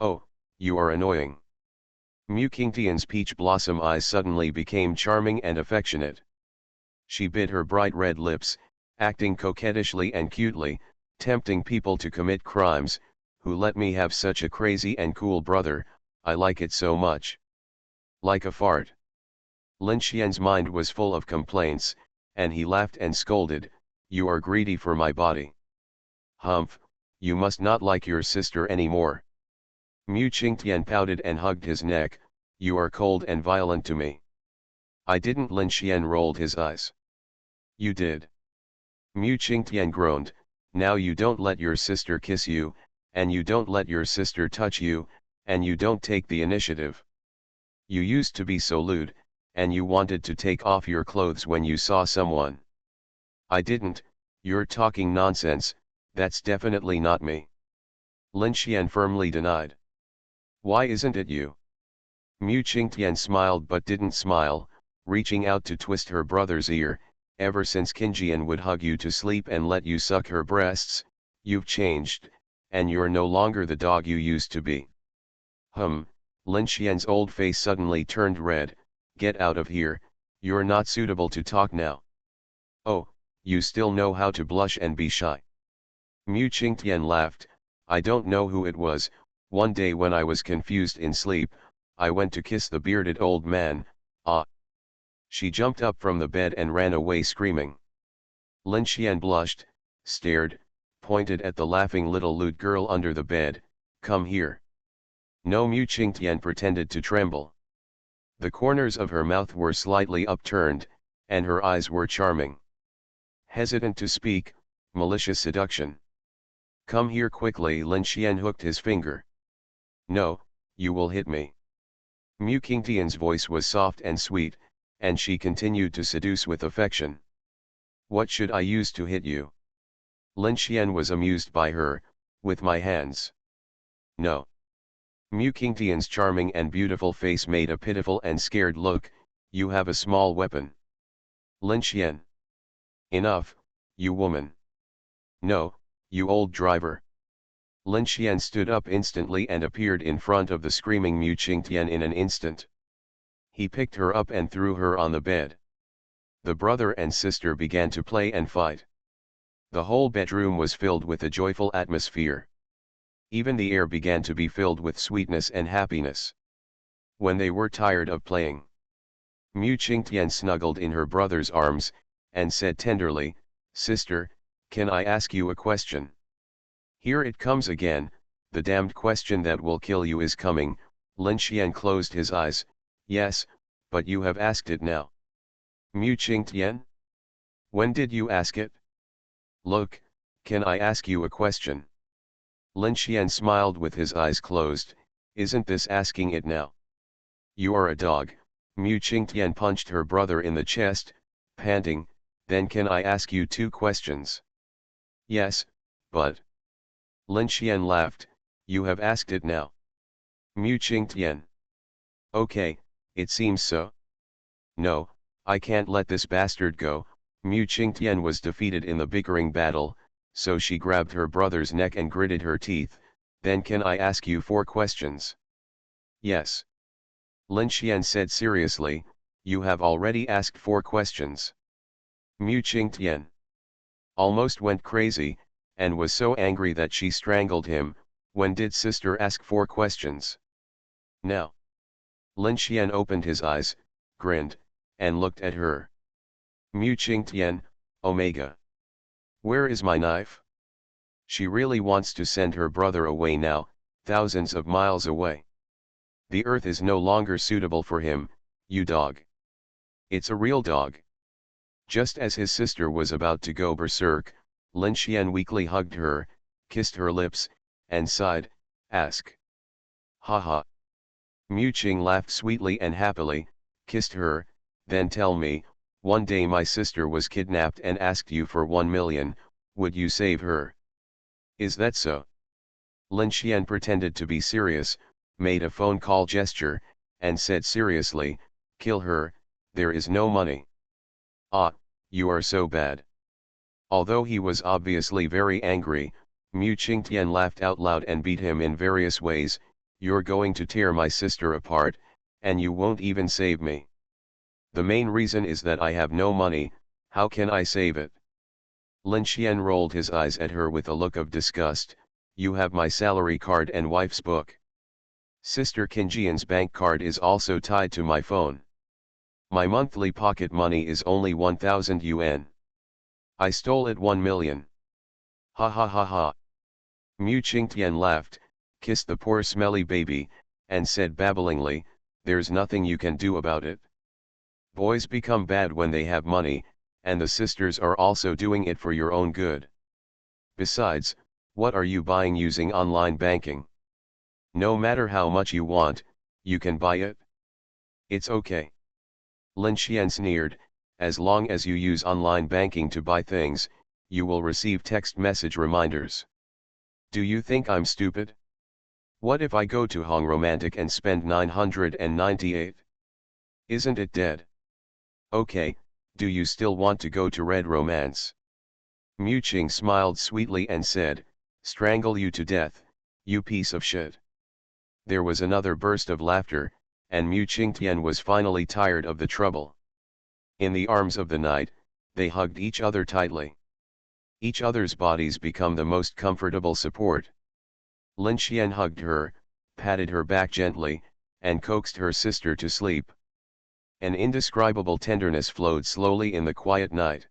Oh, you are annoying. Mu Qingtian's peach blossom eyes suddenly became charming and affectionate. She bit her bright red lips, acting coquettishly and cutely, tempting people to commit crimes. Who let me have such a crazy and cool brother? I like it so much. Like a fart. Lin Xian's mind was full of complaints, and he laughed and scolded, "You are greedy for my body. Humph, you must not like your sister anymore." Mu Qingtian pouted and hugged his neck, "You are cold and violent to me." "I didn't." Lin Xian rolled his eyes. "You did." Mu Qingtian groaned, "Now you don't let your sister kiss you, and you don't let your sister touch you, and you don't take the initiative. You used to be so lewd, and you wanted to take off your clothes when you saw someone." "I didn't, you're talking nonsense, that's definitely not me." Lin Xian firmly denied. "Why isn't it you?" Mu Qingtian smiled but didn't smile, reaching out to twist her brother's ear. "Ever since Qingjian would hug you to sleep and let you suck her breasts, you've changed, and you're no longer the dog you used to be." Lin Xian's old face suddenly turned red. "Get out of here, you're not suitable to talk now." "Oh, you still know how to blush and be shy." Mu Qingtian laughed. "I don't know who it was. One day when I was confused in sleep, I went to kiss the bearded old man, ah." She jumped up from the bed and ran away screaming. Lin Xian blushed, stared, pointed at the laughing little lewd girl under the bed. "Come here." No. Mu Qingtian pretended to tremble. The corners of her mouth were slightly upturned, and her eyes were charming. Hesitant to speak, malicious seduction. "Come here quickly." Lin Xian hooked his finger. "No, you will hit me." Mu Qingtian's voice was soft and sweet, and she continued to seduce with affection. "What should I use to hit you?" Lin Xian was amused by her. "With my hands." "No." Mu Qingtian's charming and beautiful face made a pitiful and scared look. "You have a small weapon." Lin Xian. "Enough, you woman." "No, you old driver." Lin Xian stood up instantly and appeared in front of the screaming Mu Qingtian in an instant. He picked her up and threw her on the bed. The brother and sister began to play and fight. The whole bedroom was filled with a joyful atmosphere. Even the air began to be filled with sweetness and happiness. When they were tired of playing, Mu Qingtian snuggled in her brother's arms, and said tenderly, "Sister, can I ask you a question?" "Here it comes again, the damned question that will kill you is coming." Lin Xian closed his eyes. "Yes, but you have asked it now." Mu Qingtian? "When did you ask it?" "Look, can I ask you a question?" Lin Xian smiled with his eyes closed. Isn't this asking it now? You are a dog. Mu Qingtian punched her brother in the chest, panting. Then can I ask you 2 questions? Yes, but... Lin Xian laughed. You have asked it now. Mu Qingtian. Okay, it seems so. No, I can't let this bastard go. Mu Qingtian was defeated in the bickering battle, so she grabbed her brother's neck and gritted her teeth. Then can I ask you 4 questions? Yes. Lin Xian said seriously, you have already asked 4 questions. Mu Qingtian almost went crazy, and was so angry that she strangled him. When did sister ask 4 questions? Now. Lin Xian opened his eyes, grinned, and looked at her. Mu Qingtian, Omega. Where is my knife? She really wants to send her brother away now, thousands of miles away. The earth is no longer suitable for him, you dog. It's a real dog. Just as his sister was about to go berserk, Lin Xian weakly hugged her, kissed her lips, and sighed, ask. Ha ha. Mu Qing laughed sweetly and happily, kissed her, then tell me, one day my sister was kidnapped and asked you for 1 million, would you save her? Is that so? Lin Xian pretended to be serious, made a phone call gesture, and said seriously, kill her, there is no money. Ah, you are so bad. Although he was obviously very angry, Mu Qingtian laughed out loud and beat him in various ways. You're going to tear my sister apart, and you won't even save me. The main reason is that I have no money, how can I save it? Lin Xian rolled his eyes at her with a look of disgust. You have my salary card and wife's book. Sister Qingjian's bank card is also tied to my phone. My monthly pocket money is only 1,000 yuan. I stole it 1 million. Ha ha ha ha. Mu Qingtian laughed, kissed the poor smelly baby, and said babblingly, there's nothing you can do about it. Boys become bad when they have money, and the sisters are also doing it for your own good. Besides, what are you buying using online banking? No matter how much you want, you can buy it. It's okay. Lin Xian sneered, as long as you use online banking to buy things, you will receive text message reminders. Do you think I'm stupid? What if I go to Hong Romantic and spend 998? Isn't it dead? Okay, do you still want to go to Red Romance? Mu Qing smiled sweetly and said, strangle you to death, you piece of shit. There was another burst of laughter, and Mu Qingtian was finally tired of the trouble. In the arms of the night, they hugged each other tightly. Each other's bodies become the most comfortable support. Lin Xian hugged her, patted her back gently, and coaxed her sister to sleep. An indescribable tenderness flowed slowly in the quiet night.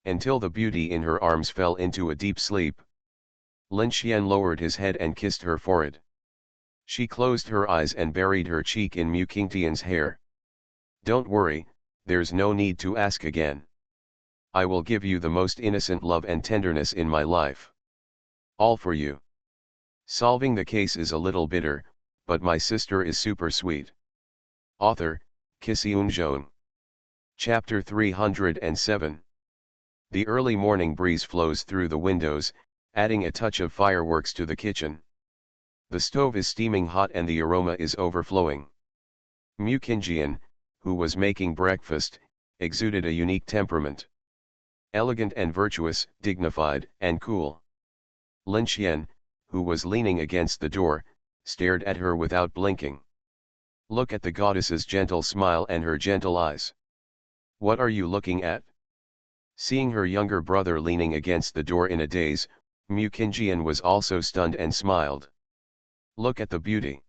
Until the beauty in her arms fell into a deep sleep. Lin Xian lowered his head and kissed her forehead. She closed her eyes and buried her cheek in Mu Qingtian's hair. Don't worry, there's no need to ask again. I will give you the most innocent love and tenderness in my life. All for you. Solving the case is a little bitter, but my sister is super sweet. Author, Kisiun Zhong. Chapter 307. The early morning breeze flows through the windows, adding a touch of fireworks to the kitchen. The stove is steaming hot and the aroma is overflowing. Mu Qingjian, who was making breakfast, exuded a unique temperament. Elegant and virtuous, dignified and cool. Lin Xian, who was leaning against the door, stared at her without blinking. Look at the goddess's gentle smile and her gentle eyes. What are you looking at? Seeing her younger brother leaning against the door in a daze, Mu Qingjian was also stunned and smiled. Look at the beauty.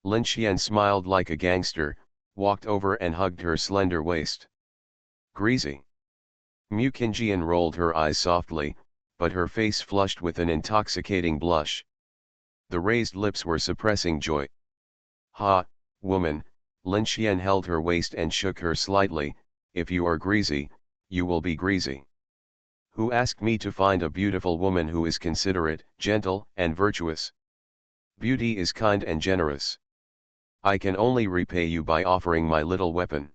Lin Xian smiled like a gangster, walked over and hugged her slender waist. Greasy. Mu Qingjian rolled her eyes softly, but her face flushed with an intoxicating blush. The raised lips were suppressing joy. Ha, woman, Lin Xian held her waist and shook her slightly, if you are greasy, you will be greasy. Who asked me to find a beautiful woman who is considerate, gentle, and virtuous? Beauty is kind and generous. I can only repay you by offering my little weapon.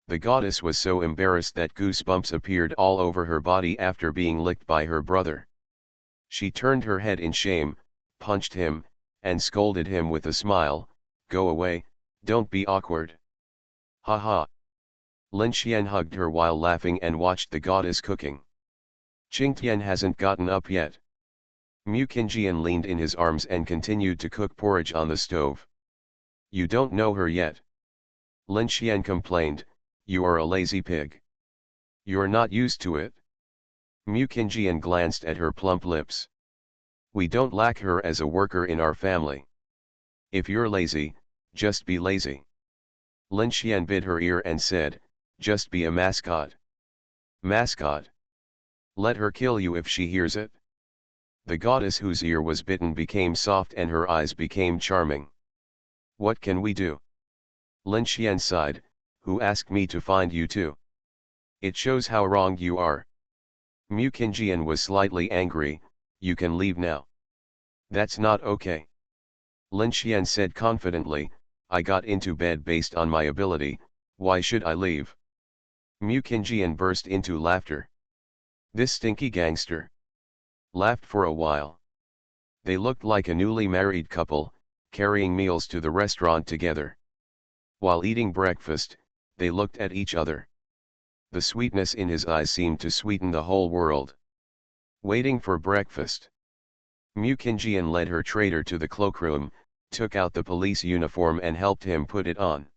The goddess was so embarrassed that goosebumps appeared all over her body after being licked by her brother. She turned her head in shame, punched him, and scolded him with a smile, "Go away, don't be awkward." Ha ha. Lin Xian hugged her while laughing and watched the goddess cooking. Qingtian hasn't gotten up yet. Mu Qingjian leaned in his arms and continued to cook porridge on the stove. You don't know her yet. Lin Xian complained, you are a lazy pig. You're not used to it. Mu Qingjian glanced at her plump lips. We don't lack her as a worker in our family. If you're lazy, just be lazy. Lin Xian bit her ear and said, just be a mascot. Mascot. Let her kill you if she hears it. The goddess whose ear was bitten became soft and her eyes became charming. What can we do? Lin Xian sighed, who asked me to find you too? It shows how wrong you are. Mu Qingjian was slightly angry, you can leave now. That's not okay. Lin Xian said confidently, I got into bed based on my ability, why should I leave? Mu Qingjian burst into laughter. This stinky gangster laughed for a while. They looked like a newly married couple, carrying meals to the restaurant together. While eating breakfast, they looked at each other. The sweetness in his eyes seemed to sweeten the whole world. Waiting for breakfast. Mu Qingjian led her traitor to the cloakroom, took out the police uniform and helped him put it on.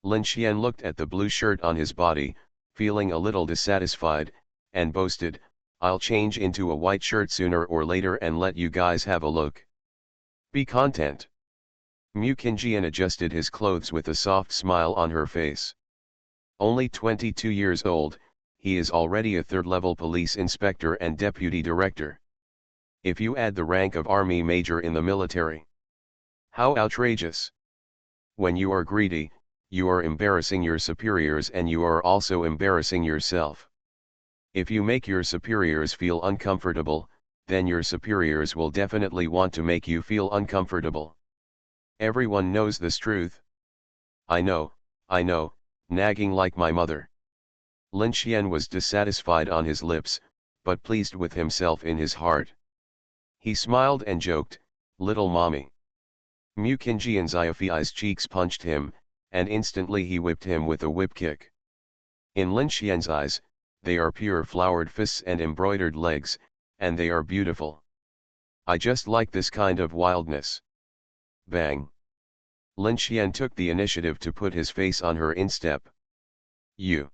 Lin Xian looked at the blue shirt on his body, feeling a little dissatisfied, and boasted, I'll change into a white shirt sooner or later and let you guys have a look. Be content. Mu Qingjian adjusted his clothes with a soft smile on her face. Only 22 years old, he is already a third-level police inspector and deputy director. If you add the rank of army major in the military. How outrageous! When you are greedy, you are embarrassing your superiors and you are also embarrassing yourself. If you make your superiors feel uncomfortable, then your superiors will definitely want to make you feel uncomfortable. Everyone knows this truth. I know, nagging like my mother. Lin Xian was dissatisfied on his lips, but pleased with himself in his heart. He smiled and joked, little mommy. Mu Qingjian's eyes cheeks punched him, and instantly he whipped him with a whip kick. In Lin Xian's eyes, they are pure flowered fists and embroidered legs, and they are beautiful. I just like this kind of wildness. Bang! Lin Xian took the initiative to put his face on her instep. You!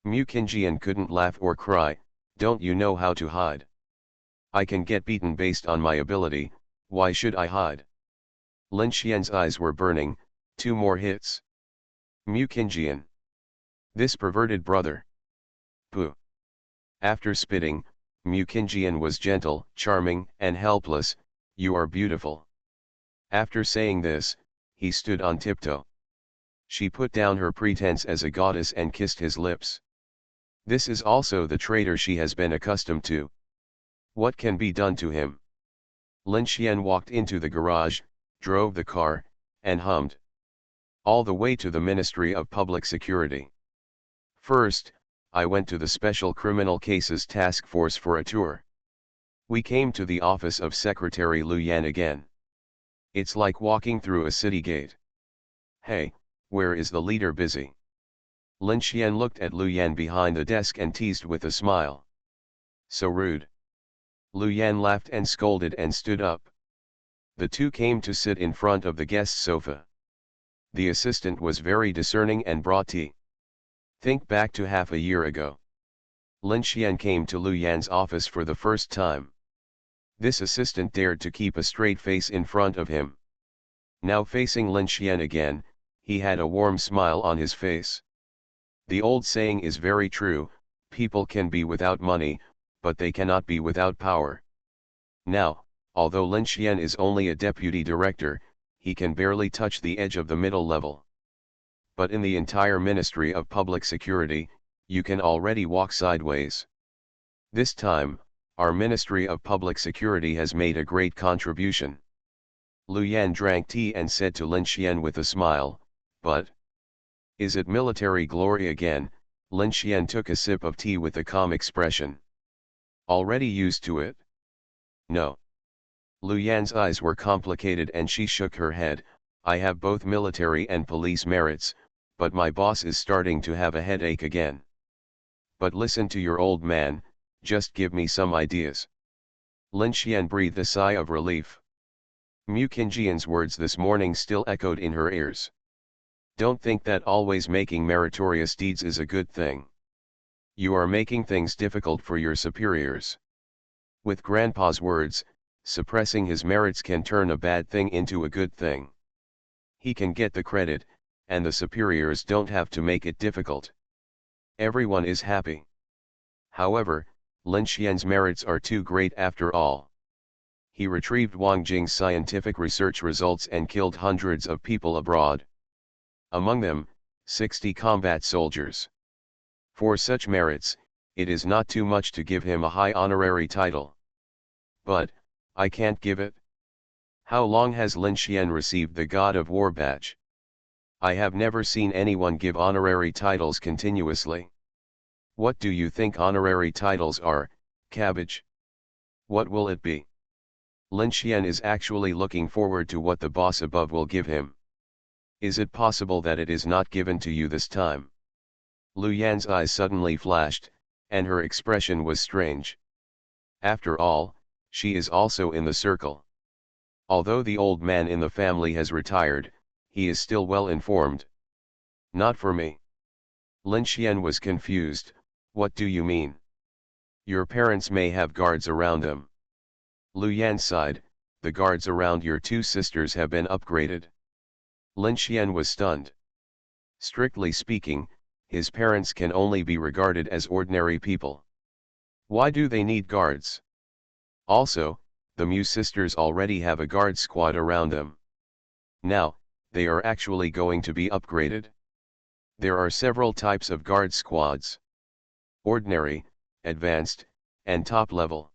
Mu Qingjian couldn't laugh or cry, don't you know how to hide? I can get beaten based on my ability, why should I hide? Lin Xian's eyes were burning, 2 more hits. Mu Qingjian. This perverted brother. Pooh. After spitting, Mu Qingjian was gentle, charming, and helpless, you are beautiful. After saying this, he stood on tiptoe. She put down her pretense as a goddess and kissed his lips. This is also the traitor she has been accustomed to. What can be done to him? Lin Xian walked into the garage, drove the car, and hummed. All the way to the Ministry of Public Security. First, I went to the Special Criminal Cases Task Force for a tour. We came to the office of Secretary Lu Yan again. It's like walking through a city gate. Hey, where is the leader busy? Lin Xian looked at Lu Yan behind the desk and teased with a smile. So rude. Lu Yan laughed and scolded and stood up. The two came to sit in front of the guest sofa. The assistant was very discerning and brought tea. Think back to half a year ago. Lin Xian came to Lu Yan's office for the first time. This assistant dared to keep a straight face in front of him. Now facing Lin Xian again, he had a warm smile on his face. The old saying is very true, people can be without money, but they cannot be without power. Now, although Lin Xian is only a deputy director, he can barely touch the edge of the middle level. But in the entire Ministry of Public Security, you can already walk sideways. This time, our Ministry of Public Security has made a great contribution. Lu Yan drank tea and said to Lin Xian with a smile, but is it military glory again? Lin Xian took a sip of tea with a calm expression. Already used to it? No. Lu Yan's eyes were complicated and she shook her head. I have both military and police merits, but my boss is starting to have a headache again. But listen to your old man, just give me some ideas. Lin Xian breathed a sigh of relief. Mu Qingjian's words this morning still echoed in her ears. Don't think that always making meritorious deeds is a good thing. You are making things difficult for your superiors. With Grandpa's words, suppressing his merits can turn a bad thing into a good thing. He can get the credit, and the superiors don't have to make it difficult. Everyone is happy. However, Lin Xian's merits are too great after all. He retrieved Wang Jing's scientific research results and killed hundreds of people abroad. Among them, 60 combat soldiers. For such merits, it is not too much to give him a high honorary title. But, I can't give it. How long has Lin Xian received the God of War badge? I have never seen anyone give honorary titles continuously. What do you think honorary titles are, Cabbage? What will it be? Lin Xian is actually looking forward to what the boss above will give him. Is it possible that it is not given to you this time? Lu Yan's eyes suddenly flashed, and her expression was strange. After all, she is also in the circle. Although the old man in the family has retired, he is still well informed. Not for me. Lin Xian was confused. What do you mean? Your parents may have guards around them. Lu Yan sighed, the guards around your two sisters have been upgraded. Lin Xian was stunned. Strictly speaking, his parents can only be regarded as ordinary people. Why do they need guards? Also, the Mu sisters already have a guard squad around them. Now, they are actually going to be upgraded. There are several types of guard squads. Ordinary, advanced, and top level.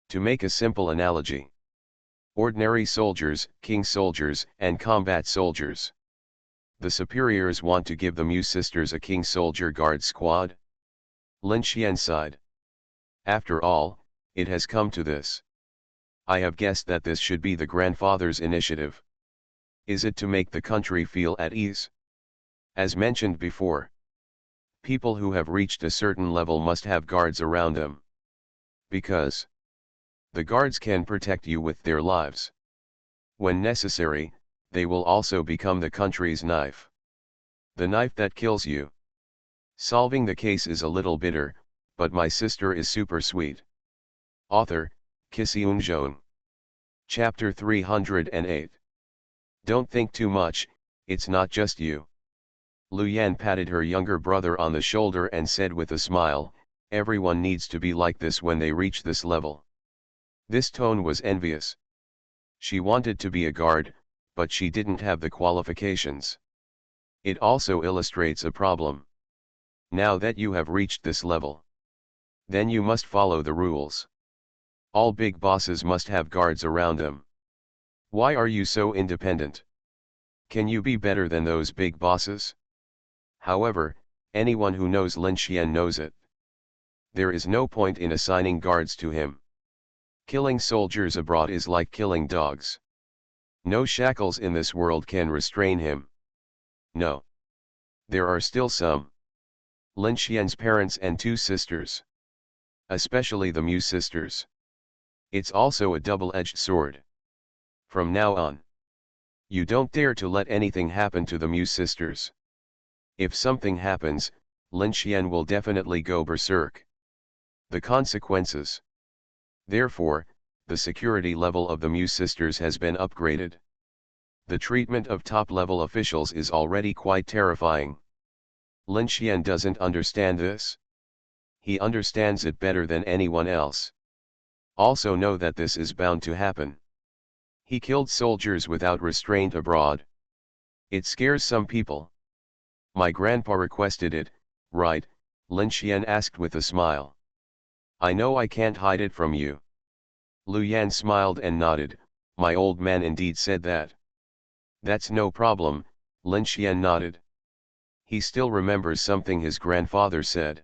To make a simple analogy. Ordinary soldiers, king soldiers, and combat soldiers. The superiors want to give the Mu sisters a king soldier guard squad. Lin Xian sighed. After all, it has come to this. I have guessed that this should be the grandfather's initiative. Is it to make the country feel at ease? As mentioned before, people who have reached a certain level must have guards around them. Because the guards can protect you with their lives. When necessary, they will also become the country's knife. The knife that kills you. Solving the case is a little bitter, but my sister is super sweet. Author, Kisiun Zhong. Chapter 308. Don't think too much, it's not just you. Lu Yan patted her younger brother on the shoulder and said with a smile, everyone needs to be like this when they reach this level. This tone was envious. She wanted to be a guard, but she didn't have the qualifications. It also illustrates a problem. Now that you have reached this level, then you must follow the rules. All big bosses must have guards around them. Why are you so independent? Can you be better than those big bosses? However, anyone who knows Lin Xian knows it. There is no point in assigning guards to him. Killing soldiers abroad is like killing dogs. No shackles in this world can restrain him. No. There are still some. Lin Xian's parents and two sisters. Especially the Mu sisters. It's also a double-edged sword. From now on, you don't dare to let anything happen to the Mu sisters. If something happens, Lin Xian will definitely go berserk. The consequences. Therefore, the security level of the Mu sisters has been upgraded. The treatment of top-level officials is already quite terrifying. Lin Xian doesn't understand this. He understands it better than anyone else. Also know that this is bound to happen. He killed soldiers without restraint abroad. It scares some people. My grandpa requested it, right? Lin Xian asked with a smile. I know I can't hide it from you. Lu Yan smiled and nodded, my old man indeed said that. That's no problem, Lin Xian nodded. He still remembers something his grandfather said.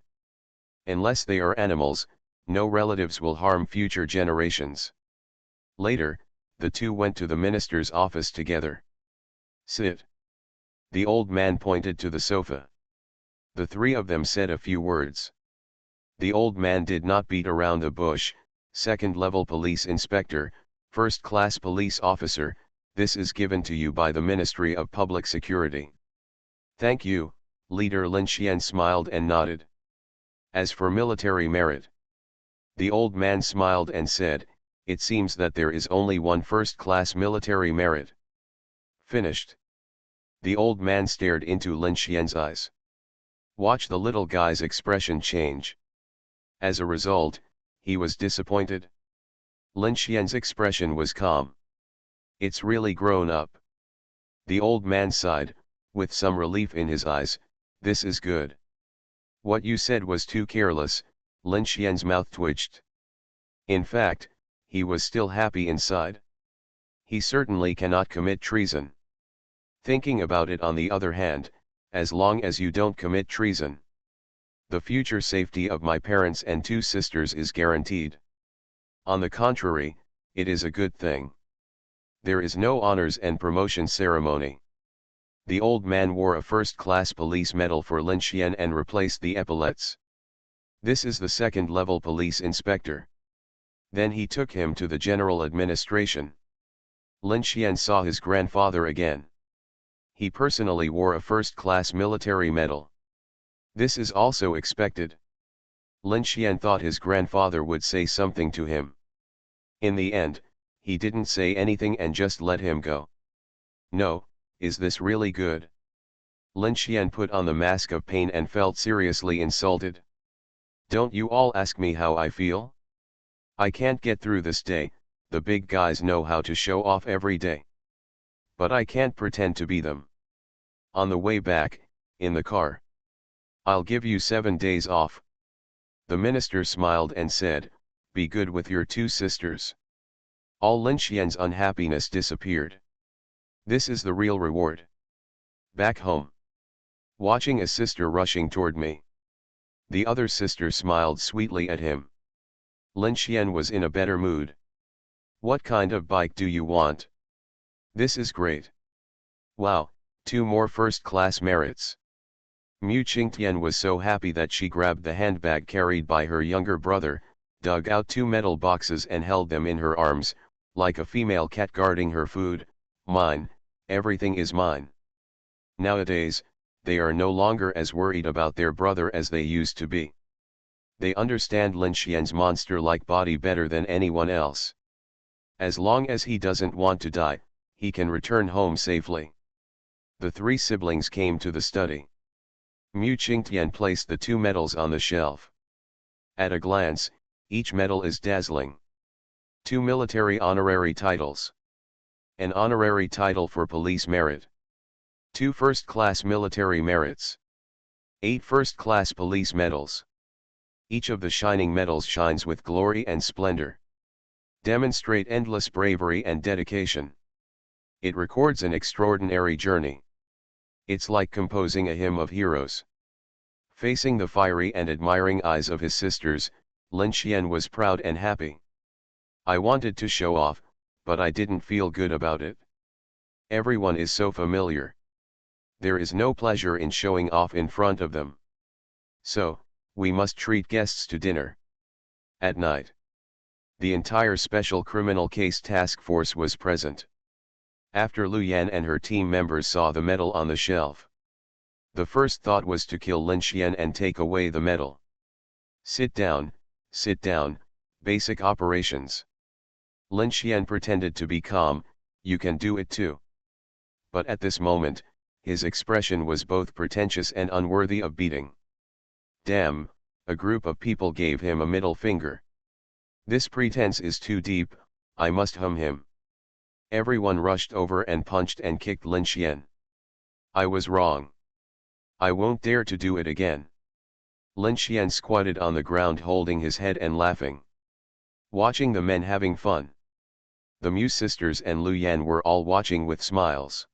Unless they are animals, no relatives will harm future generations. Later, the two went to the minister's office together. Sit. The old man pointed to the sofa. The three of them said a few words. The old man did not beat around the bush, second-level police inspector, first-class police officer, this is given to you by the Ministry of Public Security. Thank you, Leader Lin Xian smiled and nodded. As for military merit, the old man smiled and said, it seems that there is only one first-class military merit. Finished. The old man stared into Lin Xian's eyes. Watch the little guy's expression change. As a result, he was disappointed. Lin Xian's expression was calm. It's really grown up. The old man sighed, with some relief in his eyes, this is good. What you said was too careless, Lin Xian's mouth twitched. In fact, he was still happy inside. He certainly cannot commit treason. Thinking about it on the other hand, as long as you don't commit treason, the future safety of my parents and two sisters is guaranteed. On the contrary, it is a good thing. There is no honors and promotion ceremony. The old man wore a first-class police medal for Lin Xian and replaced the epaulets. This is the second-level police inspector. Then he took him to the general administration. Lin Xian saw his grandfather again. He personally wore a first-class military medal. This is also expected. Lin Xian thought his grandfather would say something to him. In the end, he didn't say anything and just let him go. No, is this really good? Lin Xian put on the mask of pain and felt seriously insulted. Don't you all ask me how I feel? I can't get through this day, the big guys know how to show off every day. But I can't pretend to be them. On the way back, in the car. I'll give you 7 days off. The minister smiled and said, be good with your two sisters. All Lin Xian's unhappiness disappeared. This is the real reward. Back home. Watching a sister rushing toward me. The other sister smiled sweetly at him. Lin Xian was in a better mood. What kind of bike do you want? This is great. Wow, 2 more first-class merits. Mu Qingtian was so happy that she grabbed the handbag carried by her younger brother, dug out 2 metal boxes and held them in her arms, like a female cat guarding her food. Mine, everything is mine. Nowadays, they are no longer as worried about their brother as they used to be. They understand Lin Xian's monster-like body better than anyone else. As long as he doesn't want to die, he can return home safely. The 3 siblings came to the study. Mu Qingtian placed the 2 medals on the shelf. At a glance, each medal is dazzling. 2 military honorary titles. An honorary title for police merit. 2 first-class military merits. 8 first-class police medals. Each of the shining medals shines with glory and splendor. Demonstrate endless bravery and dedication. It records an extraordinary journey. It's like composing a hymn of heroes. Facing the fiery and admiring eyes of his sisters, Lin Xian was proud and happy. I wanted to show off, but I didn't feel good about it. Everyone is so familiar. There is no pleasure in showing off in front of them. So, we must treat guests to dinner. At night. The entire Special Criminal Case Task Force was present. After Lu Yan and her team members saw the medal on the shelf, the first thought was to kill Lin Xian and take away the medal. Sit down, basic operations. Lin Xian pretended to be calm, you can do it too. But at this moment, his expression was both pretentious and unworthy of beating. Damn, a group of people gave him a middle finger. This pretense is too deep, I must hum him. Everyone rushed over and punched and kicked Lin Xian. I was wrong. I won't dare to do it again. Lin Xian squatted on the ground holding his head and laughing. Watching the men having fun. The Mu sisters and Lu Yan were all watching with smiles.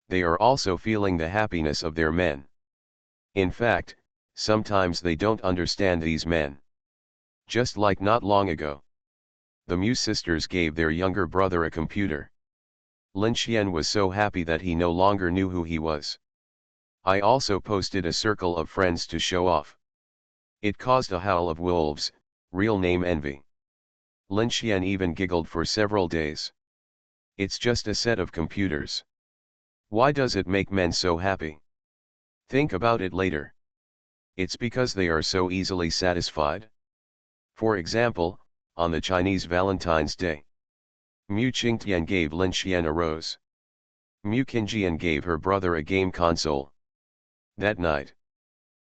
They are also feeling the happiness of their men. In fact, sometimes they don't understand these men. Just like not long ago. The Mu sisters gave their younger brother a computer. Lin Xian was so happy that he no longer knew who he was. I also posted a circle of friends to show off. It caused a howl of wolves, real name envy. Lin Xian even giggled for several days. It's just a set of computers. Why does it make men so happy? Think about it later. It's because they are so easily satisfied. For example, on the Chinese Valentine's Day, Mu Qingtian gave Lin Xian a rose. Mu Qingjian gave her brother a game console. That night,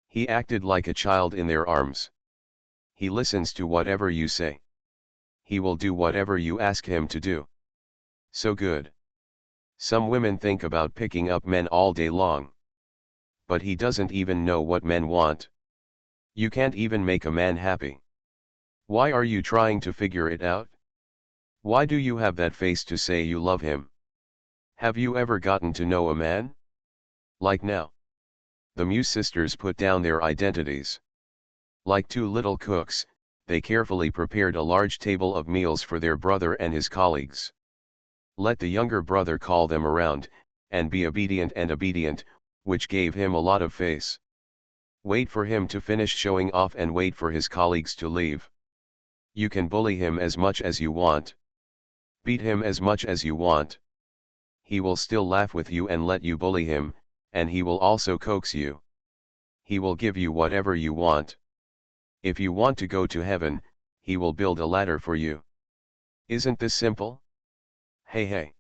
he acted like a child in their arms. He listens to whatever you say. He will do whatever you ask him to do. So good. Some women think about picking up men all day long. But he doesn't even know what men want. You can't even make a man happy. Why are you trying to figure it out? Why do you have that face to say you love him? Have you ever gotten to know a man? Like now. The Mu sisters put down their identities. Like two little cooks, they carefully prepared a large table of meals for their brother and his colleagues. Let the younger brother call them around, and be obedient, which gave him a lot of face. Wait for him to finish showing off and wait for his colleagues to leave. You can bully him as much as you want. Beat him as much as you want. He will still laugh with you and let you bully him, and he will also coax you. He will give you whatever you want. If you want to go to heaven, he will build a ladder for you. Isn't this simple? Hey hey.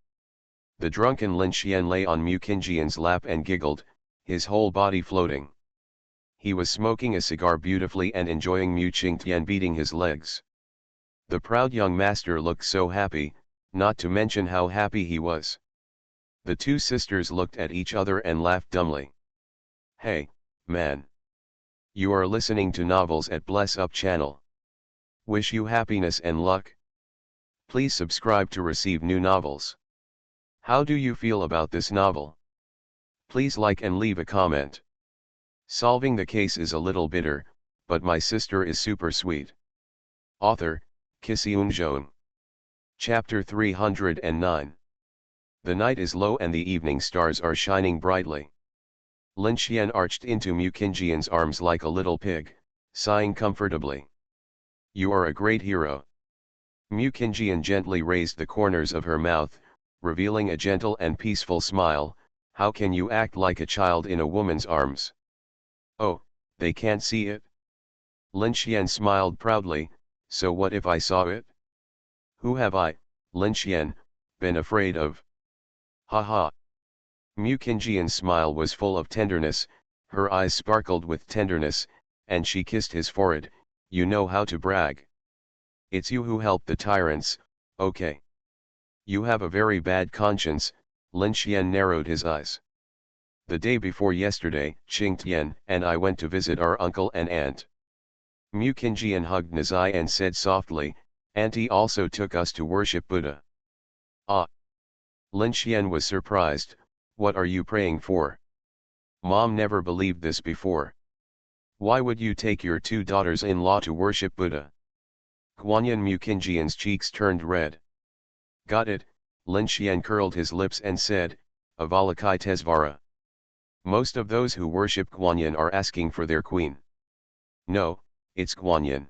The drunken Lin Xian lay on Mu Qingjian's lap and giggled, his whole body floating. He was smoking a cigar beautifully and enjoying Mu Qingtian beating his legs. The proud young master looked so happy, not to mention how happy he was. The two sisters looked at each other and laughed dumbly. Hey, man. You are listening to novels at Bless Up channel. Wish you happiness and luck. Please subscribe to receive new novels. How do you feel about this novel? Please like and leave a comment. Solving the case is a little bitter, but my sister is super sweet. Author, Kisiun. Chapter 309. The night is low and the evening stars are shining brightly. Lin Xian arched into Mu Qingjian's arms like a little pig, sighing comfortably. You are a great hero. Mu Qingjian gently raised the corners of her mouth, revealing a gentle and peaceful smile. How can you act like a child in a woman's arms? Oh, they can't see it? Lin Xian smiled proudly, so what if I saw it? Who have I, Lin Xian, been afraid of? Ha ha. Mu Qingjian's smile was full of tenderness, her eyes sparkled with tenderness, and she kissed his forehead. You know how to brag. It's you who helped the tyrants, okay. You have a very bad conscience. Lin Xian narrowed his eyes. The day before yesterday, Qingtian and I went to visit our uncle and aunt. Mu Qingjian hugged Nazai and said softly, Auntie also took us to worship Buddha. Ah. Lin Xian was surprised. What are you praying for? Mom never believed this before. Why would you take your two daughters-in-law to worship Buddha? Guanyin Mu Qingjian's cheeks turned red. Got it, Lin Xian curled his lips and said, Avalakai Tesvara. Most of those who worship Guanyin are asking for their queen. No, it's Guanyin.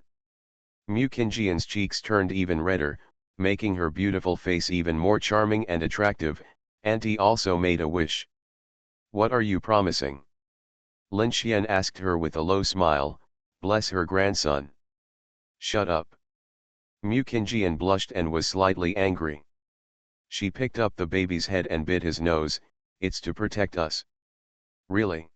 Mu Qingjian's cheeks turned even redder, making her beautiful face even more charming and attractive. Auntie also made a wish. What are you promising? Lin Xian asked her with a low smile. Bless her grandson. Shut up. Mu Qingjian blushed and was slightly angry. She picked up the baby's head and bit his nose. It's to protect us. Really?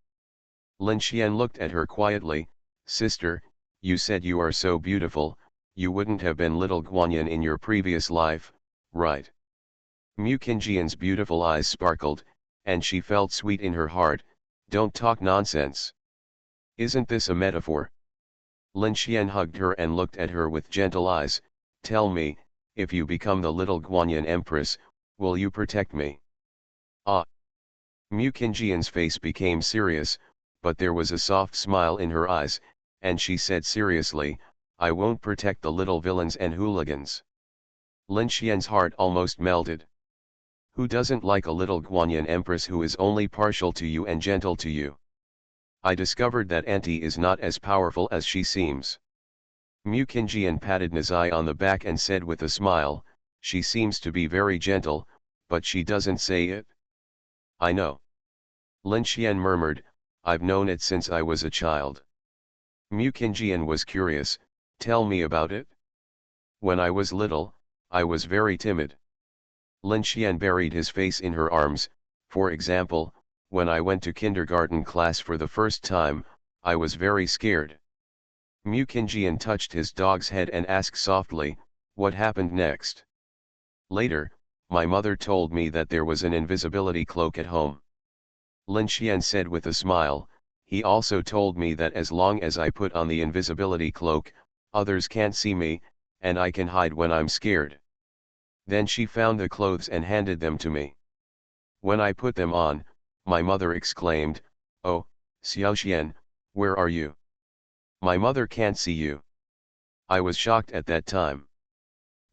Lin Xian looked at her quietly. Sister, you said you are so beautiful, you wouldn't have been little Guanyin in your previous life, right? Mu Qingjian's beautiful eyes sparkled, and she felt sweet in her heart. Don't talk nonsense. Isn't this a metaphor? Lin Xian hugged her and looked at her with gentle eyes. Tell me, if you become the little Guanyin Empress, will you protect me? Ah! Mu Qingjian's face became serious, but there was a soft smile in her eyes, and she said seriously, I won't protect the little villains and hooligans. Lin Xian's heart almost melted. Who doesn't like a little Guanyin Empress who is only partial to you and gentle to you? I discovered that Auntie is not as powerful as she seems. Mu Qingjian patted Nazai on the back and said with a smile, she seems to be very gentle, but she doesn't say it. I know. Lin Xian murmured, I've known it since I was a child. Mu Qingjian was curious, tell me about it. When I was little, I was very timid. Lin Xian buried his face in her arms. For example, when I went to kindergarten class for the first time, I was very scared. Mu Qingjian touched his dog's head and asked softly, what happened next? Later, my mother told me that there was an invisibility cloak at home. Lin Xian said with a smile, he also told me that as long as I put on the invisibility cloak, others can't see me, and I can hide when I'm scared. Then she found the clothes and handed them to me. When I put them on, my mother exclaimed, oh, Xiaoxian, where are you? My mother can't see you. I was shocked at that time.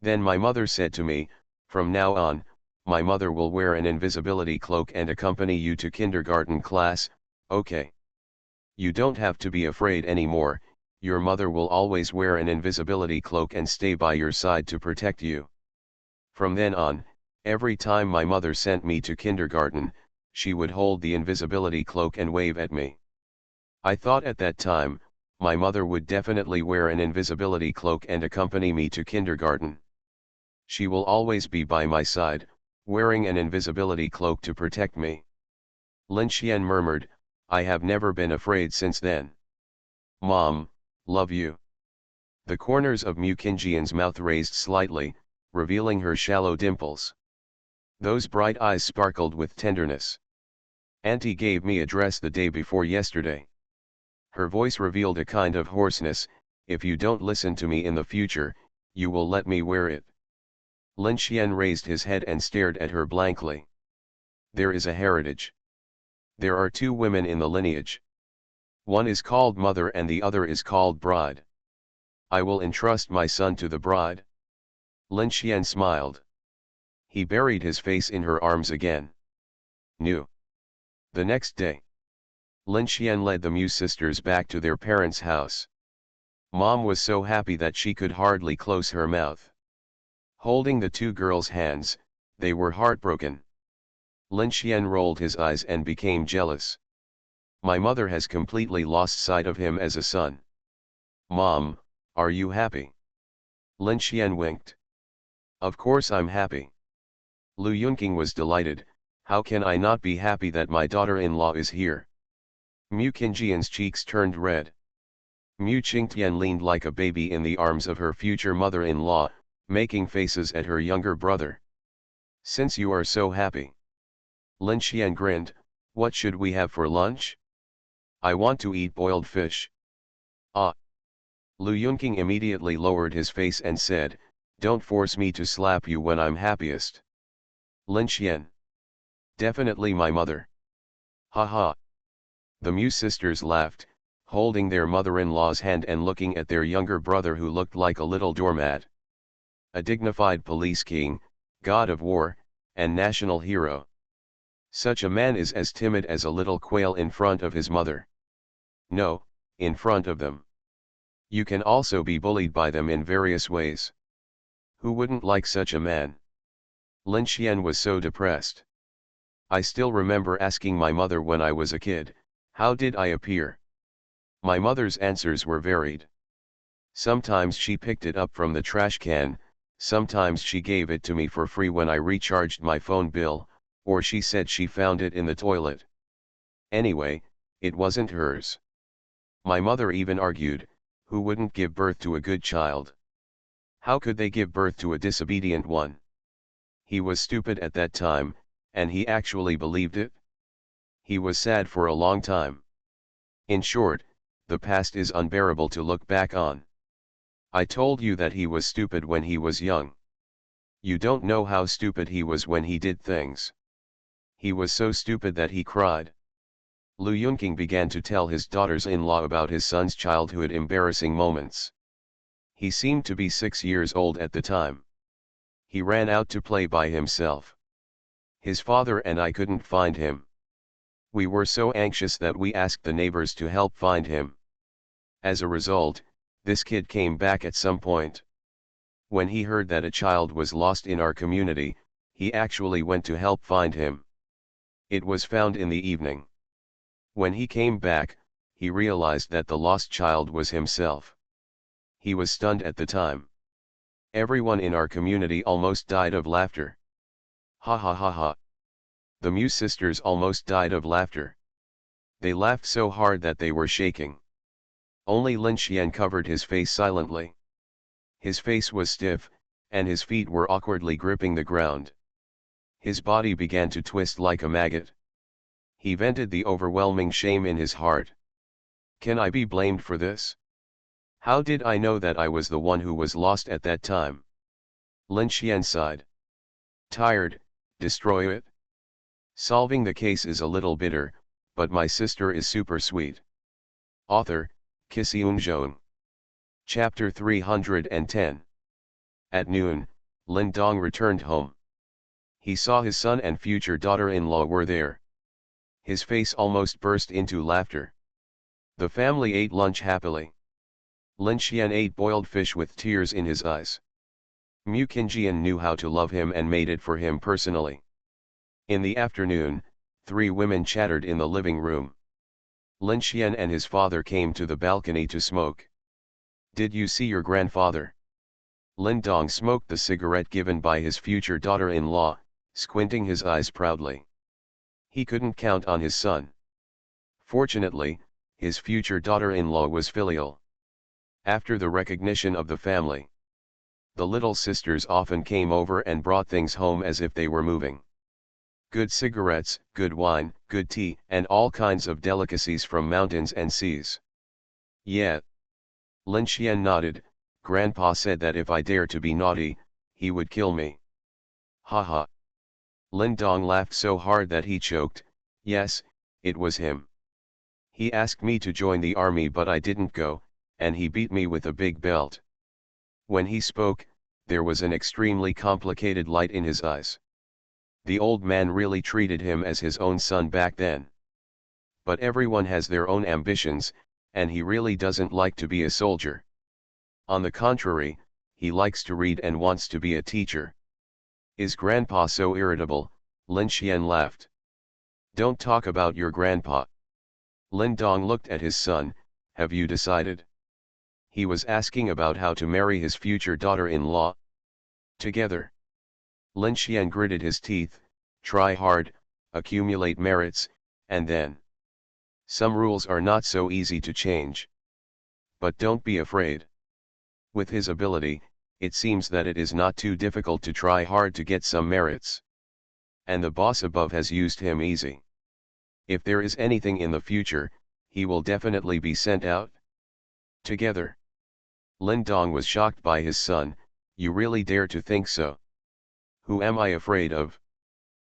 Then my mother said to me, from now on, my mother will wear an invisibility cloak and accompany you to kindergarten class, okay? You don't have to be afraid anymore, your mother will always wear an invisibility cloak and stay by your side to protect you. From then on, every time my mother sent me to kindergarten, she would hold the invisibility cloak and wave at me. I thought at that time, my mother would definitely wear an invisibility cloak and accompany me to kindergarten. She will always be by my side, wearing an invisibility cloak to protect me. Lin Xian murmured, I have never been afraid since then. Mom, love you. The corners of Mu Qingjian's mouth raised slightly, revealing her shallow dimples. Those bright eyes sparkled with tenderness. Auntie gave me a dress the day before yesterday. Her voice revealed a kind of hoarseness, if you don't listen to me in the future, you will let me wear it. Lin Xian raised his head and stared at her blankly. There is a heritage. There are two women in the lineage. One is called mother and the other is called bride. I will entrust my son to the bride. Lin Xian smiled. He buried his face in her arms again. New. The next day, Lin Xian led the Mu sisters back to their parents' house. Mom was so happy that she could hardly close her mouth. Holding the two girls' hands, they were heartbroken. Lin Xian rolled his eyes and became jealous. My mother has completely lost sight of him as a son. Mom, are you happy? Lin Xian winked. Of course I'm happy. Lu Yunqing was delighted, how can I not be happy that my daughter-in-law is here? Mu Qingjian's cheeks turned red. Mu Qingtian leaned like a baby in the arms of her future mother-in-law, making faces at her younger brother. Since you are so happy. Lin Xian grinned, what should we have for lunch? I want to eat boiled fish. Ah! Lu Yunqing immediately lowered his face and said, don't force me to slap you when I'm happiest. Lin Xian. Definitely my mother. Ha ha. The Mu sisters laughed, holding their mother-in-law's hand and looking at their younger brother who looked like a little doormat. A dignified police king, god of war, and national hero. Such a man is as timid as a little quail in front of his mother. No, in front of them. You can also be bullied by them in various ways. Who wouldn't like such a man? Lin Xian was so depressed. I still remember asking my mother when I was a kid, how did I appear? My mother's answers were varied. Sometimes she picked it up from the trash can, sometimes she gave it to me for free when I recharged my phone bill, or she said she found it in the toilet. Anyway, it wasn't hers. My mother even argued, who wouldn't give birth to a good child? How could they give birth to a disobedient one? He was stupid at that time, and he actually believed it. He was sad for a long time. In short, the past is unbearable to look back on. I told you that he was stupid when he was young. You don't know how stupid he was when he did things. He was so stupid that he cried. Lu Yunqing began to tell his daughters-in-law about his son's childhood embarrassing moments. He seemed to be 6 years old at the time. He ran out to play by himself. His father and I couldn't find him. We were so anxious that we asked the neighbors to help find him. As a result, this kid came back at some point. When he heard that a child was lost in our community, he actually went to help find him. It was found in the evening. When he came back, he realized that the lost child was himself. He was stunned at the time. Everyone in our community almost died of laughter. Ha ha ha ha. The Muse sisters almost died of laughter. They laughed so hard that they were shaking. Only Lin Xian covered his face silently. His face was stiff, and his feet were awkwardly gripping the ground. His body began to twist like a maggot. He vented the overwhelming shame in his heart. Can I be blamed for this? How did I know that I was the one who was lost at that time? Lin Xian sighed. Tired, destroy it? Solving the case is a little bitter, but my sister is super sweet. Author, Qixi. Chapter 310. At noon, Lin Dong returned home. He saw his son and future daughter-in-law were there. His face almost burst into laughter. The family ate lunch happily. Lin Xian ate boiled fish with tears in his eyes. Mu Qingjian knew how to love him and made it for him personally. In the afternoon, 3 women chattered in the living room. Lin Xian and his father came to the balcony to smoke. Did you see your grandfather? Lin Dong smoked the cigarette given by his future daughter-in-law, squinting his eyes proudly. He couldn't count on his son. Fortunately, his future daughter-in-law was filial. After the recognition of the family, the little sisters often came over and brought things home as if they were moving. Good cigarettes, good wine, good tea, and all kinds of delicacies from mountains and seas. Yeah. Lin Xian nodded. Grandpa said that if I dare to be naughty, he would kill me. Ha ha. Lin Dong laughed so hard that he choked. Yes, it was him. He asked me to join the army but I didn't go, and he beat me with a big belt. When he spoke, there was an extremely complicated light in his eyes. The old man really treated him as his own son back then. But everyone has their own ambitions, and he really doesn't like to be a soldier. On the contrary, he likes to read and wants to be a teacher. Is grandpa so irritable? Lin Xian laughed. Don't talk about your grandpa. Lin Dong looked at his son. Have you decided? He was asking about how to marry his future daughter-in-law. Together. Lin Xian gritted his teeth. Try hard, accumulate merits, and then. Some rules are not so easy to change. But don't be afraid. With his ability, it seems that it is not too difficult to try hard to get some merits. And the boss above has used him easy. If there is anything in the future, he will definitely be sent out. Together. Lin Dong was shocked by his son. You really dare to think so? Who am I afraid of?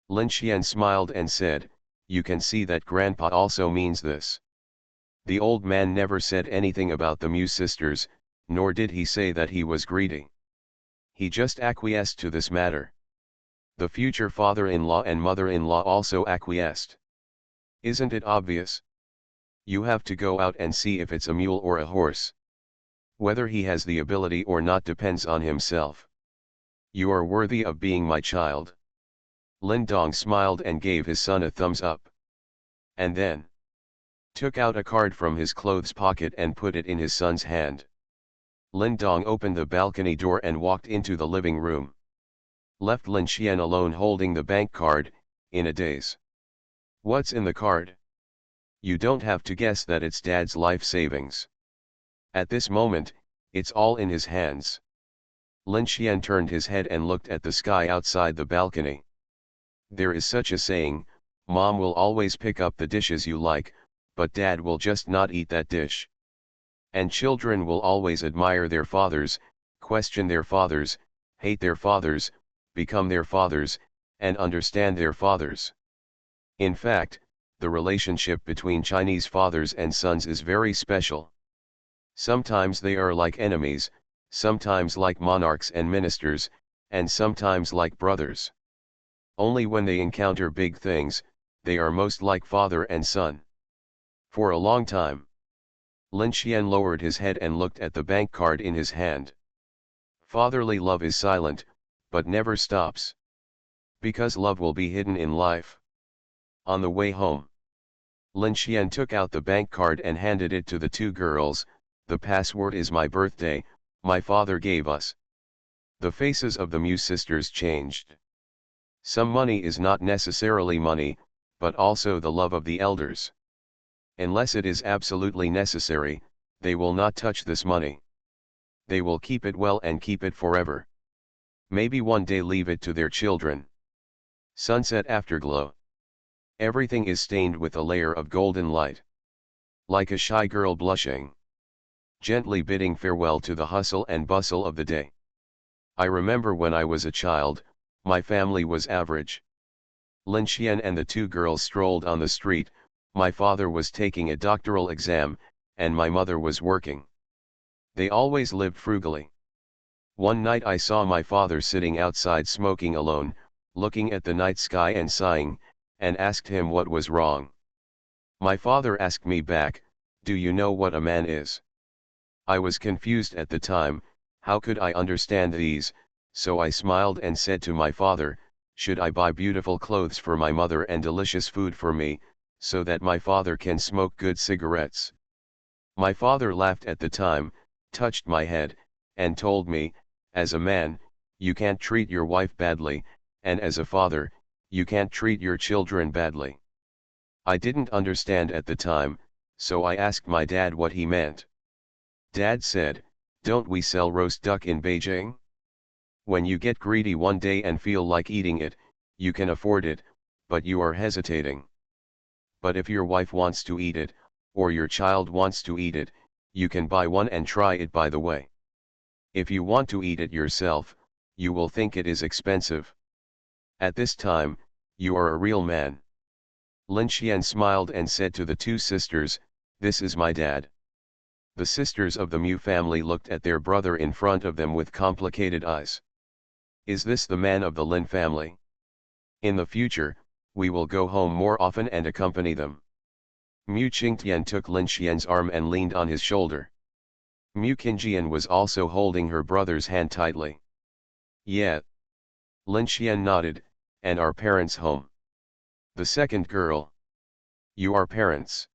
Lin Xian smiled and said, you can see that grandpa also means this. The old man never said anything about the Muse sisters, nor did he say that he was greedy. He just acquiesced to this matter. The future father-in-law and mother-in-law also acquiesced. Isn't it obvious? You have to go out and see if it's a mule or a horse. Whether he has the ability or not depends on himself. You are worthy of being my child. Lin Dong smiled and gave his son a thumbs up. And then took out a card from his clothes pocket and put it in his son's hand. Lin Dong opened the balcony door and walked into the living room. Left Lin Xian alone holding the bank card, in a daze. What's in the card? You don't have to guess that it's Dad's life savings. At this moment, it's all in his hands. Lin Xian turned his head and looked at the sky outside the balcony. There is such a saying, Mom will always pick up the dishes you like, but Dad will just not eat that dish. And children will always admire their fathers, question their fathers, hate their fathers, become their fathers, and understand their fathers. In fact, the relationship between Chinese fathers and sons is very special. Sometimes they are like enemies, sometimes like monarchs and ministers, and sometimes like brothers. Only when they encounter big things, they are most like father and son. For a long time, Lin Xian lowered his head and looked at the bank card in his hand. Fatherly love is silent, but never stops. Because love will be hidden in life. On the way home, Lin Xian took out the bank card and handed it to the two girls. The password is my birthday, my father gave us. The faces of the Mu sisters changed. Some money is not necessarily money, but also the love of the elders. Unless it is absolutely necessary, they will not touch this money. They will keep it well and keep it forever. Maybe one day leave it to their children. Sunset afterglow. Everything is stained with a layer of golden light. Like a shy girl blushing. Gently bidding farewell to the hustle and bustle of the day. I remember when I was a child, my family was average. Lin Xian and the two girls strolled on the street. My father was taking a doctoral exam, and my mother was working. They always lived frugally. One night I saw my father sitting outside smoking alone, looking at the night sky and sighing, and asked him what was wrong. My father asked me back, "Do you know what a man is?" I was confused at the time, how could I understand these, so I smiled and said to my father, "Should I buy beautiful clothes for my mother and delicious food for me, so that my father can smoke good cigarettes?" My father laughed at the time, touched my head, and told me, "As a man, you can't treat your wife badly, and as a father, you can't treat your children badly." I didn't understand at the time, so I asked my dad what he meant. Dad said, "Don't we sell roast duck in Beijing? When you get greedy one day and feel like eating it, you can afford it, but you are hesitating. But if your wife wants to eat it, or your child wants to eat it, you can buy one and try it by the way. If you want to eat it yourself, you will think it is expensive. At this time, you are a real man." Lin Xian smiled and said to the two sisters, "This is my dad." The sisters of the Mu family looked at their brother in front of them with complicated eyes. Is this the man of the Lin family? In the future, we will go home more often and accompany them. Mu Qingtian took Lin Xian's arm and leaned on his shoulder. Mu Qingjian was also holding her brother's hand tightly. "Yeah." Lin Xian nodded, "And our parents home?" The second girl. "You are parents?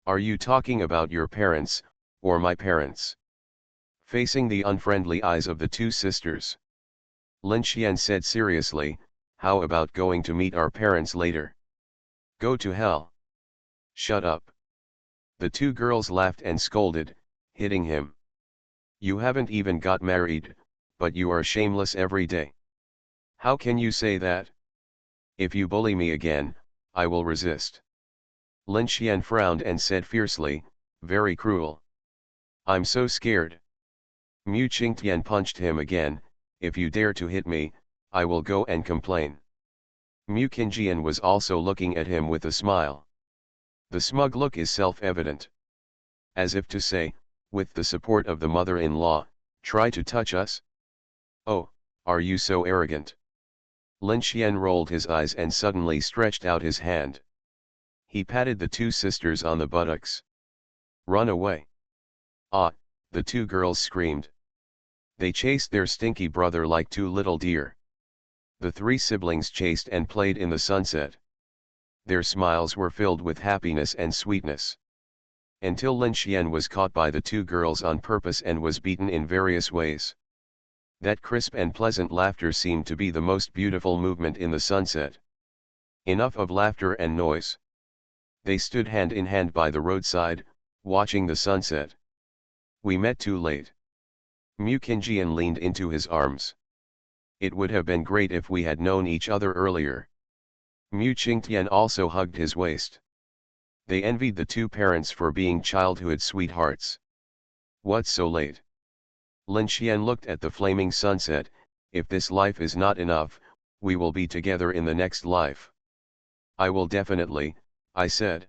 Are you talking about your parents, or my parents?" Facing the unfriendly eyes of the two sisters, Lin Xian said seriously, "How about going to meet our parents later?" "Go to hell." "Shut up." The two girls laughed and scolded, hitting him. "You haven't even got married, but you are shameless every day. How can you say that? If you bully me again, I will resist." Lin Xian frowned and said fiercely, "Very cruel. I'm so scared." Mu Qingtian punched him again, "If you dare to hit me, I will go and complain." Mu Qingjian was also looking at him with a smile. The smug look is self-evident. As if to say, with the support of the mother-in-law, "Try to touch us? Oh, are you so arrogant?" Lin Xian rolled his eyes and suddenly stretched out his hand. He patted the two sisters on the buttocks. "Run away." "Ah!" the two girls screamed. They chased their stinky brother like two little deer. The three siblings chased and played in the sunset. Their smiles were filled with happiness and sweetness. Until Lin Xian was caught by the two girls on purpose and was beaten in various ways. That crisp and pleasant laughter seemed to be the most beautiful movement in the sunset. Enough of laughter and noise. They stood hand in hand by the roadside, watching the sunset. "We met too late." Mu Qingjian leaned into his arms. "It would have been great if we had known each other earlier." Mu Qingtian also hugged his waist. They envied the two parents for being childhood sweethearts. What's so late? Lin Xian looked at the flaming sunset. If this life is not enough, we will be together in the next life. I will definitely, I said.